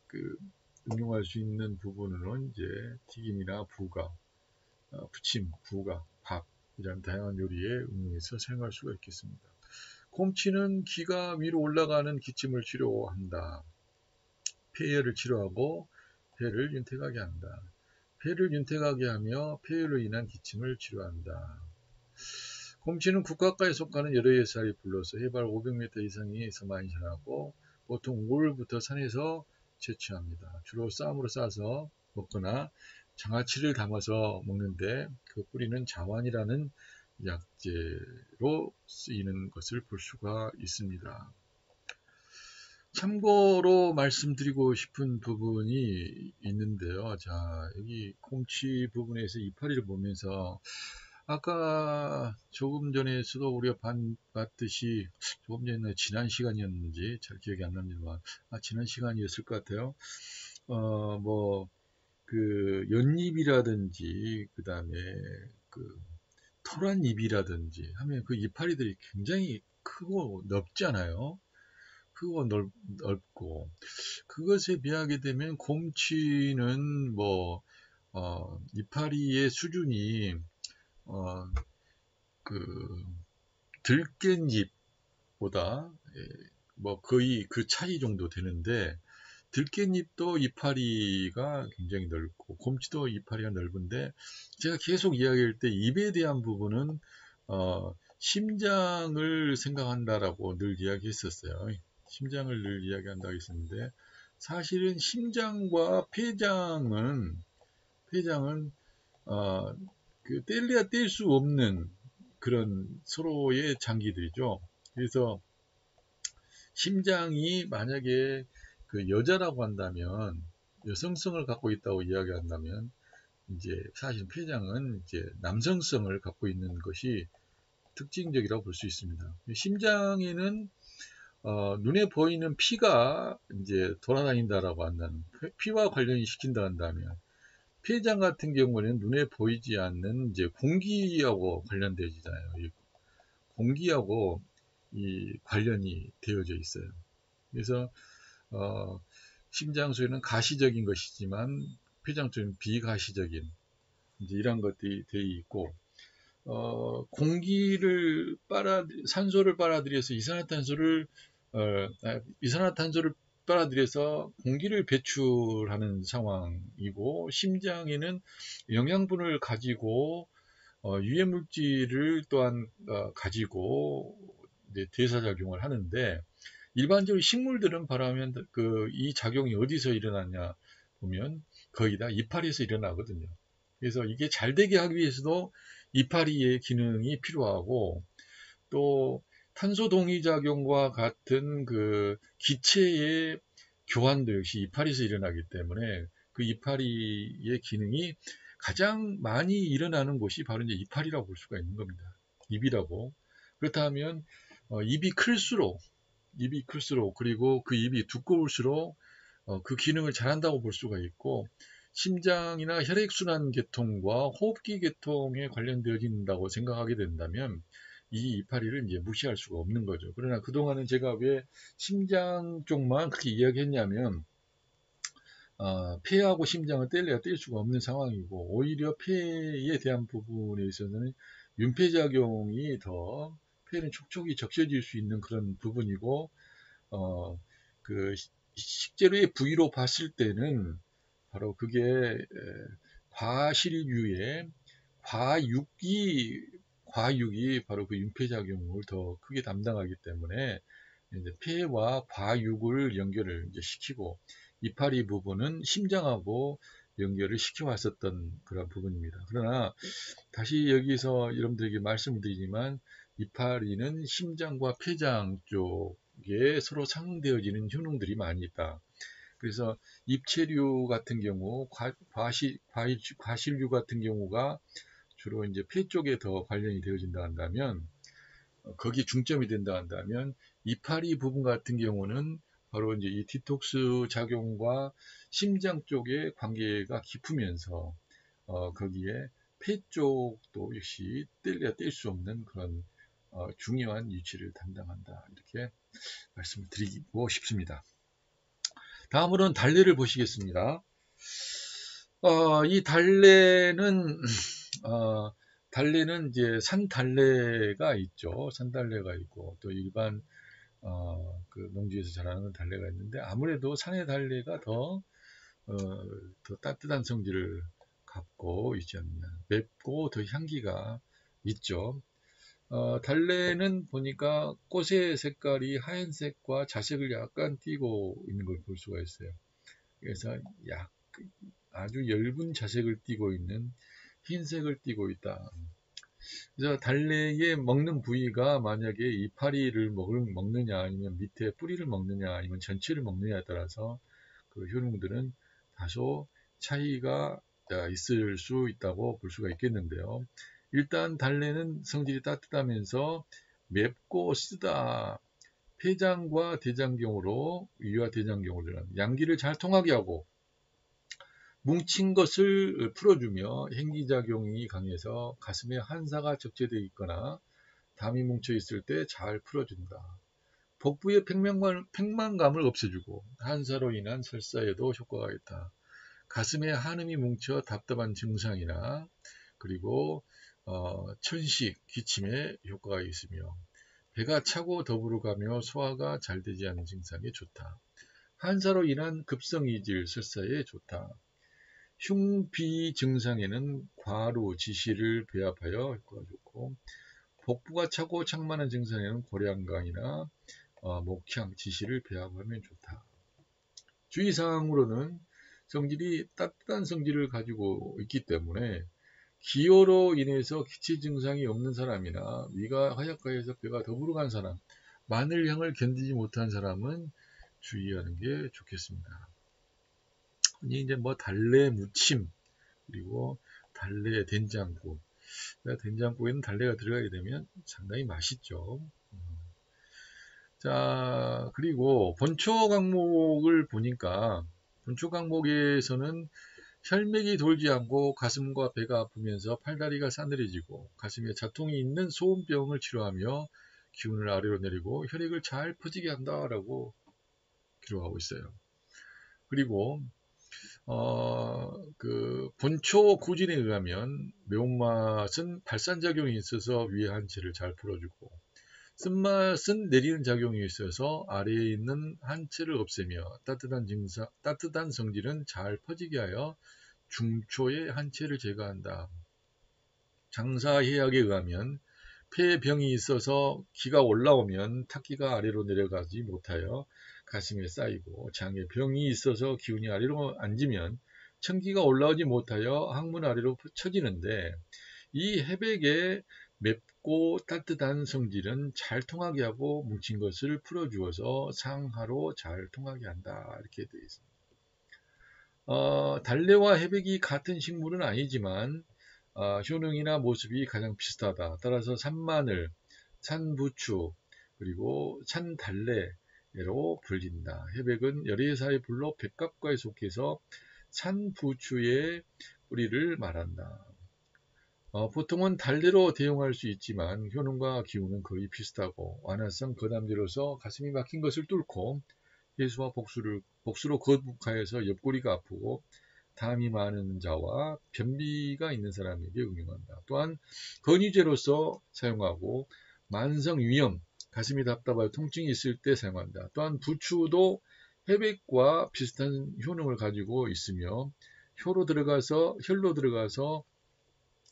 응용할 수 있는 부분은 이제 튀김이나 부가, 부침, 부가, 밥 이런 다양한 요리에 응용해서 사용할 수가 있겠습니다. 곰치는 기가 위로 올라가는 기침을 치료한다. 폐혈을 치료하고 폐를 윤택하게 한다. 폐를 윤택하게 하며 폐혈로 인한 기침을 치료한다. 곰치는 국화과에 속하는 여러 해살이 불러서 해발 500m 이상에서 많이 자라고 보통 5월부터 산에서 채취합니다. 주로 쌈으로 싸서 먹거나 장아찌를 담아서 먹는데 그 뿌리는 자완이라는 약재로 쓰이는 것을 볼 수가 있습니다. 참고로 말씀드리고 싶은 부분이 있는데요. 자, 여기 곰치 부분에서 이파리를 보면서 아까 조금 전에서도 우리가 봤듯이 조금 전에 지난 시간이었는지 잘 기억이 안 납니다만 지난 시간이었을 것 같아요. 연잎이라든지 그 다음에 토란잎이라든지 하면 그 이파리들이 굉장히 크고 넓잖아요. 크고 넓고 그것에 비하게 되면 곰치는 이파리의 수준이 들깻잎보다 거의 그 차이 정도 되는데 들깻잎도 이파리가 굉장히 넓고 곰치도 이파리가 넓은데 제가 계속 이야기할 때 입에 대한 부분은 심장을 생각한다라고 늘 이야기했었어요. 심장을 늘 이야기한다고 했었는데 사실은 심장과 폐장은 뗄래야 뗄 수 없는 그런 서로의 장기들이죠. 그래서 심장이 만약에 여자라고 한다면 여성성을 갖고 있다고 이야기한다면 이제 사실 폐장은 이제 남성성을 갖고 있는 것이 특징적이라고 볼 수 있습니다. 심장에는 눈에 보이는 피가 이제 돌아다닌다라고 한다면 피와 관련이 시킨다 한다면 폐장 같은 경우는 눈에 보이지 않는 이제 공기하고 관련되잖아요. 공기하고 이 관련이 되어져 있어요. 그래서 심장 소리는 가시적인 것이지만 폐장 쪽은 비가시적인 이제 이런 것들이 되어 있고 산소를 빨아들여서 이산화탄소를 빨아들여서 공기를 배출하는 상황이고 심장에는 영양분을 가지고 유해물질을 또한 가지고 대사작용을 하는데 일반적으로 식물들은 바라면 이 작용이 어디서 일어나냐 보면 거의 다 이파리에서 일어나거든요. 그래서 이게 잘 되게 하기 위해서도 이파리의 기능이 필요하고 또 탄소 동위작용과 같은 기체의 교환도 역시 이파리에서 일어나기 때문에 그 이파리의 기능이 가장 많이 일어나는 곳이 바로 이제 이파리라고 볼 수가 있는 겁니다. 입이라고. 그렇다면 입이 클수록 그리고 그 입이 두꺼울수록 그 기능을 잘한다고 볼 수가 있고 심장이나 혈액순환 계통과 호흡기 계통에 관련되어진다고 생각하게 된다면 이 이파리를 이제 무시할 수가 없는 거죠. 그러나 그동안은 제가 왜 심장 쪽만 그렇게 이야기했냐면 폐하고 심장은 뗄래야 뗄 수가 없는 상황이고 오히려 폐에 대한 부분에 있어서는 윤폐작용이 더 폐는 촉촉이 적셔질 수 있는 그런 부분이고 식재료의 부위로 봤을 때는 바로 그게 과실류의 과육이 바로 그 윤폐작용을 더 크게 담당하기 때문에 이제 폐와 과육을 연결을 이제 시키고 이파리 부분은 심장하고 연결을 시켜왔었던 그런 부분입니다. 그러나 다시 여기서 여러분들에게 말씀을 드리지만 이파리는 심장과 폐장 쪽에 서로 상응되어지는 효능들이 많이 있다. 그래서 잎채류 같은 경우, 과실류 같은 경우가 주로 이제 폐 쪽에 더 관련이 되어진다 한다면, 거기에 중점이 된다 한다면, 이파리 부분 같은 경우는 바로 이제 이 디톡스 작용과 심장 쪽의 관계가 깊으면서, 거기에 폐 쪽도 역시 뗄 수 없는 그런 중요한 위치를 담당한다. 이렇게 말씀을 드리고 싶습니다. 다음으로는 달래를 보시겠습니다. 이 달래는 달래는 이제 산달래가 있죠. 산달래가 있고 또 일반 그 농지에서 자라는 달래가 있는데 아무래도 산의 달래가 더 따뜻한 성질을 갖고 있지 않느냐. 맵고 더 향기가 있죠. 달래는 보니까 꽃의 색깔이 하얀색과 자색을 약간 띠고 있는 걸 볼 수가 있어요. 그래서 아주 엷은 자색을 띠고 있는 흰색을 띠고 있다. 그래서 달래의 먹는 부위가 만약에 이파리를 먹느냐 아니면 밑에 뿌리를 먹느냐 아니면 전체를 먹느냐에 따라서 그 효능들은 다소 차이가 있을 수 있다고 볼 수가 있겠는데요. 일단 달래는 성질이 따뜻하면서 맵고 쓰다. 폐장과 대장경으로 위와 대장경으로 양기를 잘 통하게 하고 뭉친 것을 풀어주며 행기작용이 강해서 가슴에 한사가 적재되어 있거나 담이 뭉쳐 있을 때 잘 풀어준다. 복부의 팽만감을 없애주고 한사로 인한 설사에도 효과가 있다. 가슴에 한음이 뭉쳐 답답한 증상이나 그리고 천식, 기침에 효과가 있으며 배가 차고 더부룩하며 소화가 잘 되지 않는 증상에 좋다. 한사로 인한 급성이질 설사에 좋다. 흉비 증상에는 과루, 지시를 배합하여 효과가 좋고 복부가 차고 창만한 증상에는 고량강이나 목향, 지시를 배합하면 좋다. 주의사항으로는 성질이 따뜻한 성질을 가지고 있기 때문에 기호로 인해서 기침 증상이 없는 사람이나 위가 허약하여서 배가 더부룩한 사람, 마늘향을 견디지 못한 사람은 주의하는 게 좋겠습니다. 이제 뭐 달래 무침 그리고 달래 된장국. 된장국에는 달래가 들어가게 되면 상당히 맛있죠. 자, 그리고 본초 강목을 보니까 본초 강목에서는 혈맥이 돌지 않고 가슴과 배가 아프면서 팔다리가 싸늘해지고 가슴에 자통이 있는 소음병을 치료하며 기운을 아래로 내리고 혈액을 잘 퍼지게 한다라고 기록하고 있어요. 그리고 그 본초 구진에 의하면 매운맛은 발산작용이 있어서 위의 한체를 잘 풀어주고 쓴맛은 내리는 작용이 있어서 아래에 있는 한체를 없애며 따뜻한 성질은 잘 퍼지게 하여 중초의 한체를 제거한다. 장사해약에 의하면 폐에 병이 있어서 기가 올라오면 탁기가 아래로 내려가지 못하여 가슴에 쌓이고 장에 병이 있어서 기운이 아래로 앉으면 천기가 올라오지 못하여 항문 아래로 처지는데 이 해백의 맵고 따뜻한 성질은 잘 통하게 하고 뭉친 것을 풀어주어서 상하로 잘 통하게 한다. 이렇게 되어 있습니다. 달래와 해백이 같은 식물은 아니지만 효능이나 모습이 가장 비슷하다. 따라서 산마늘, 산부추, 그리고 산달래로 불린다. 해백은 열애사의 불로 백갑과에 속해서 산부추의 뿌리를 말한다. 보통은 달래로 대용할 수 있지만 효능과 기운은 거의 비슷하고 완화성 거담제로서 가슴이 막힌 것을 뚫고 해수와 복수로 거북하여서 옆구리가 아프고 담이 많은 자와 변비가 있는 사람에게 응용한다. 또한 건유제로서 사용하고 만성 위염, 가슴이 답답하여 통증이 있을 때 사용한다. 또한 부추도 해백과 비슷한 효능을 가지고 있으며 혈로 들어가서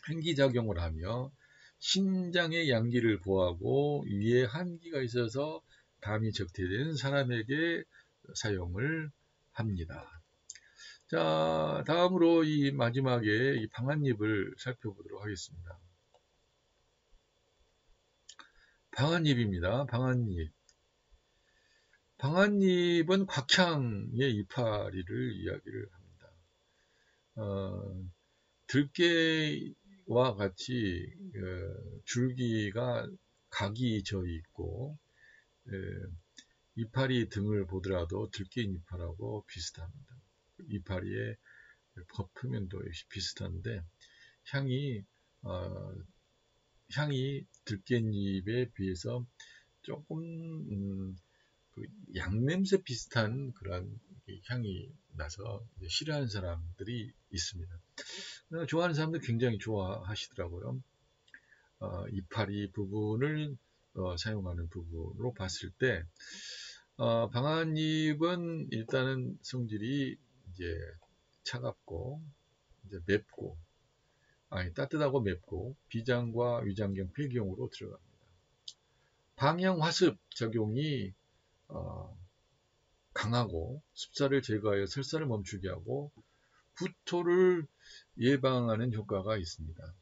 행기작용을 하며 신장의 양기를 보호하고 위에 한기가 있어서 담이 적대되는 사람에게 사용을 합니다. 자, 다음으로 이 마지막에 이 방한잎을 살펴보도록 하겠습니다. 방한잎입니다. 방한잎. 방한잎은 곽향의 이파리를 이야기를 합니다. 들깨와 같이 줄기가 각이 져 있고 이파리 등을 보더라도 들깨 이파리하고 비슷합니다. 이파리의 표면도 역시 비슷한데 향이 들깨잎에 비해서 조금 그 양냄새 비슷한 그런 향이 나서 싫어하는 사람들이 있습니다. 좋아하는 사람들 굉장히 좋아하시더라고요. 이파리 부분을 사용하는 부분으로 봤을 때 방한잎은 일단은 성질이 이제 차갑고 이제 맵고 따뜻하고 맵고 비장과 위장경 폐경으로 들어갑니다. 방향화습 작용이 강하고 습사를 제거하여 설사를 멈추게 하고 구토를 예방하는 효과가 있습니다.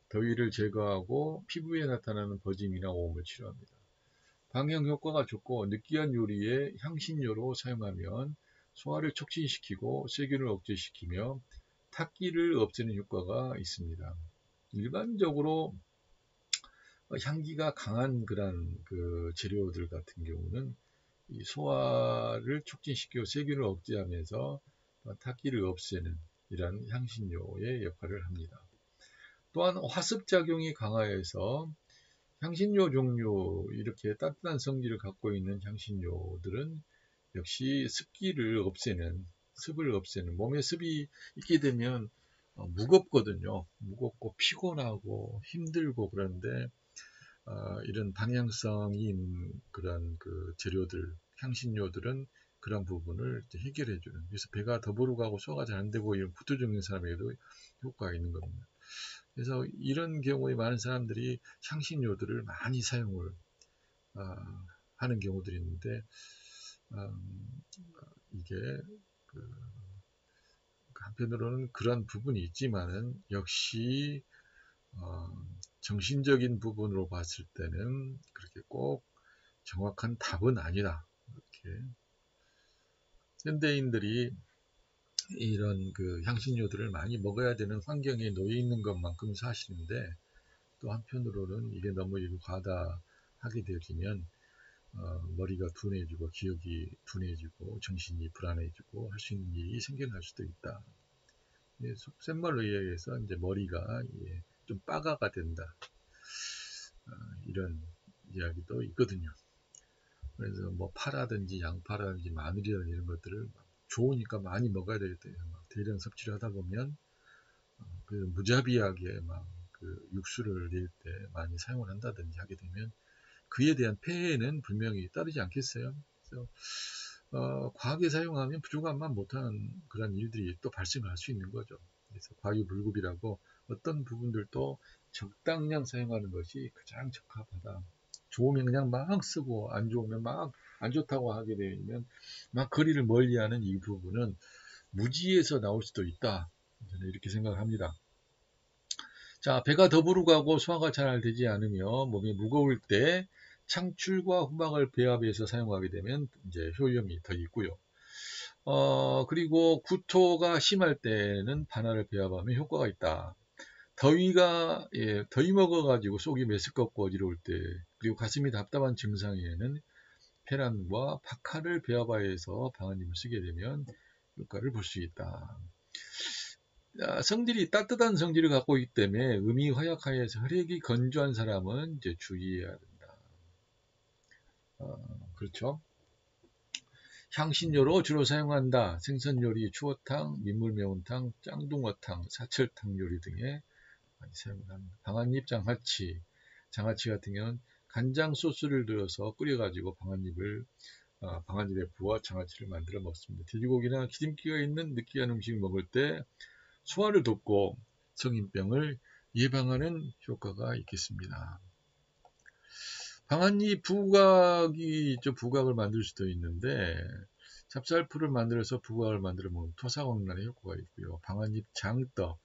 더위를 제거하고 피부에 나타나는 버짐이나 오음을 치료합니다. 방향 효과가 좋고 느끼한 요리에 향신료로 사용하면 소화를 촉진시키고 세균을 억제시키며 탁기를 없애는 효과가 있습니다. 일반적으로 향기가 강한 그런 그 재료들 같은 경우는 이 소화를 촉진시키고 세균을 억제하면서 탁기를 없애는 이런 향신료의 역할을 합니다. 또한 화습작용이 강화해서 향신료 종류 이렇게 따뜻한 성질을 갖고 있는 향신료들은 역시 습기를 없애는 습을 없애는 몸에 습이 있게 되면 무겁거든요. 무겁고 피곤하고 힘들고 그런데 이런 방향성이 있는 그런 그 재료들 향신료들은 그런 부분을 해결해 주는 그래서 배가 더부르고 가고 소화가 잘 안 되고 이런 구토증 있는 사람에게도 효과가 있는 겁니다. 그래서 이런 경우에 많은 사람들이 향신료들을 많이 사용을 하는 경우들이 있는데 이게 한편으로는 그런 부분이 있지만은 역시 정신적인 부분으로 봤을 때는 그렇게 꼭 정확한 답은 아니다. 이렇게 현대인들이 이런 그 향신료들을 많이 먹어야 되는 환경에 놓여 있는 것만큼 사실인데 또 한편으로는 이게 너무 과다하게 되어지면 머리가 둔해지고 기억이 둔해지고 정신이 불안해지고 할 수 있는 일이 생겨날 수도 있다. 속셈말로 이야기해서 이제 머리가 좀 빠가가 된다. 이런 이야기도 있거든요. 그래서 뭐 파라든지 양파라든지 마늘이라든지 이런 것들을 좋으니까 많이 먹어야 되겠다. 대량 섭취를 하다 보면 그 무자비하게 그 육수를 낼 때 많이 사용을 한다든지 하게 되면 그에 대한 폐해는 분명히 따르지 않겠어요. 그래서 과하게 사용하면 부족함만 못하는 그런 일들이 또 발생할 수 있는 거죠. 그래서 과유불급이라고 어떤 부분들도 적당량 사용하는 것이 가장 적합하다. 좋으면 그냥 막 쓰고 안 좋으면 막 안 좋다고 하게 되면 막 거리를 멀리하는 이 부분은 무지에서 나올 수도 있다. 저는 이렇게 생각합니다. 자, 배가 더부르고 가고 소화가 잘 되지 않으며 몸이 무거울 때 창출과 후막을 배합해서 사용하게 되면 이제 효용이 더 있고요. 그리고 구토가 심할 때는 반화를 배합하면 효과가 있다. 더위 먹어가지고 속이 메스껍고 어지러울 때, 그리고 가슴이 답답한 증상에는 페란과 박하를 배합하여서 방한잎을 쓰게 되면 효과를 볼 수 있다. 성질이 따뜻한 성질을 갖고 있기 때문에 음이 허약하여서 혈액이 건조한 사람은 이제 주의해야 된다. 그렇죠. 향신료로 주로 사용한다. 생선요리, 추어탕, 민물매운탕, 짱둥어탕, 사철탕 요리 등에 많이 사용을 합니다. 방한잎 장아찌, 장아찌 같은 경우는 간장 소스를 들어서 끓여가지고 방한잎에 부어 장아찌를 만들어 먹습니다. 돼지고기나 기름기가 있는 느끼한 음식을 먹을 때 소화를 돕고 성인병을 예방하는 효과가 있겠습니다. 방한잎 부각을 만들 수도 있는데 찹쌀풀을 만들어서 부각을 만들어 먹으면 토사광란에 효과가 있고요. 방아잎 장떡,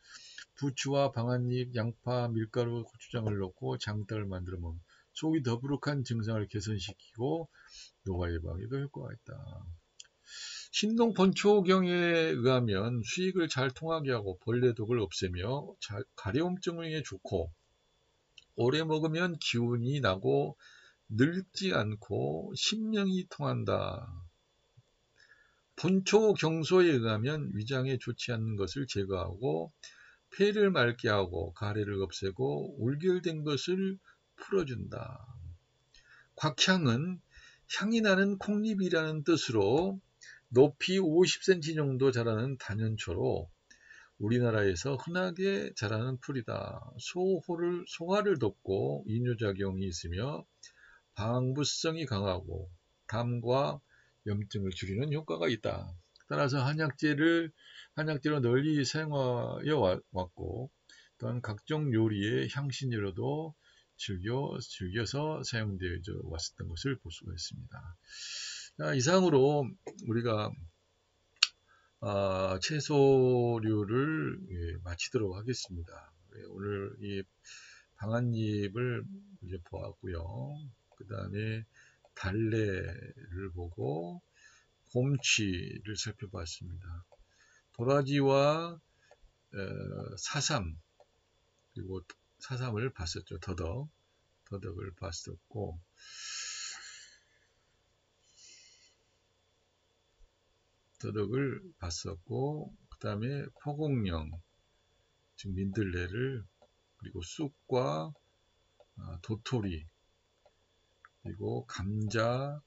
부추와 방아잎, 양파, 밀가루, 고추장을 넣고 장떡을 만들어 먹으면 속이 더부룩한 증상을 개선시키고 노화 예방에도 효과가 있다. 신동본초경에 의하면 수익을 잘 통하게 하고 벌레독을 없애며 가려움증에 좋고 오래 먹으면 기운이 나고 늙지 않고 신명이 통한다. 본초경소에 의하면 위장에 좋지 않는 것을 제거하고 폐를 맑게 하고 가래를 없애고 울결된 것을 풀어준다. 곽향은 향이 나는 콩잎이라는 뜻으로 높이 50cm 정도 자라는 단연초로 우리나라에서 흔하게 자라는 풀이다. 소화를 돕고 이뇨작용이 있으며 방부성이 강하고 담과 염증을 줄이는 효과가 있다. 따라서 한약재로 널리 사용하여 왔고 또한 각종 요리의 향신료로도 즐겨서 사용되어 왔었던 것을 볼 수가 있습니다. 자, 이상으로 우리가 채소류를 마치도록 하겠습니다. 오늘 이 방아잎을 이제 보았고요. 그 다음에 달래를 보고 곰치를 살펴봤습니다. 도라지와 사삼, 그리고 사삼을 봤었죠. 더덕을 봤었고, 그 다음에 포공령, 즉 민들레를, 그리고 쑥과 도토리, 그리고 감자,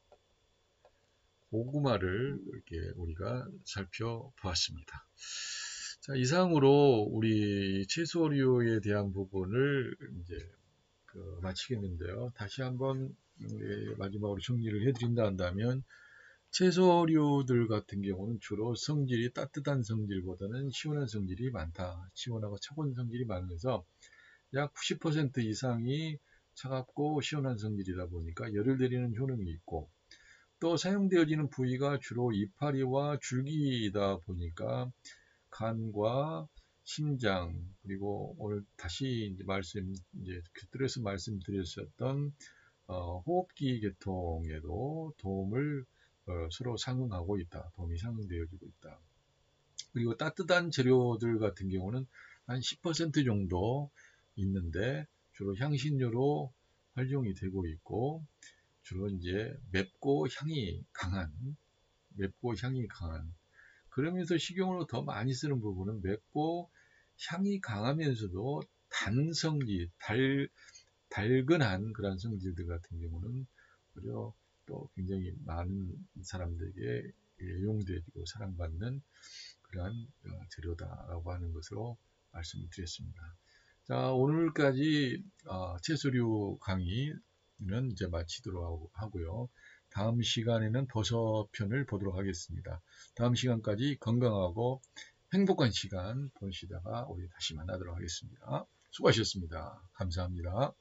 고구마를 이렇게 우리가 살펴보았습니다. 자, 이상으로 우리 채소류에 대한 부분을 이제 마치겠는데요. 다시 한번 마지막으로 정리를 해드린다 한다면 채소류들 같은 경우는 주로 성질이 따뜻한 성질보다는 시원한 성질이 많다. 시원하고 차가운 성질이 많으면서 약 90% 이상이 차갑고 시원한 성질이다 보니까 열을 내리는 효능이 있고 또 사용되어지는 부위가 주로 이파리와 줄기이다 보니까 간과 심장 그리고 오늘 다시 곁들여서 말씀드렸었던 호흡기 계통에도 도움을 서로 상응하고 있다. 도움이 상응되어지고 있다. 그리고 따뜻한 재료들 같은 경우는 한 10% 정도 있는데 주로 향신료로 활용이 되고 있고 주로 이제 맵고 향이 강한 그러면서 식용으로 더 많이 쓰는 부분은 맵고 향이 강하면서도 단성질 달근한 그런 성질들 같은 경우는 오히려 또 굉장히 많은 사람들에게 이용되고 사랑받는 그러한 재료다라고 하는 것으로 말씀을 드렸습니다. 자, 오늘까지 채소류 강의는 이제 마치도록 하고요. 다음 시간에는 버섯 편을 보도록 하겠습니다. 다음 시간까지 건강하고 행복한 시간 보내시다가 우리 다시 만나도록 하겠습니다. 수고하셨습니다. 감사합니다.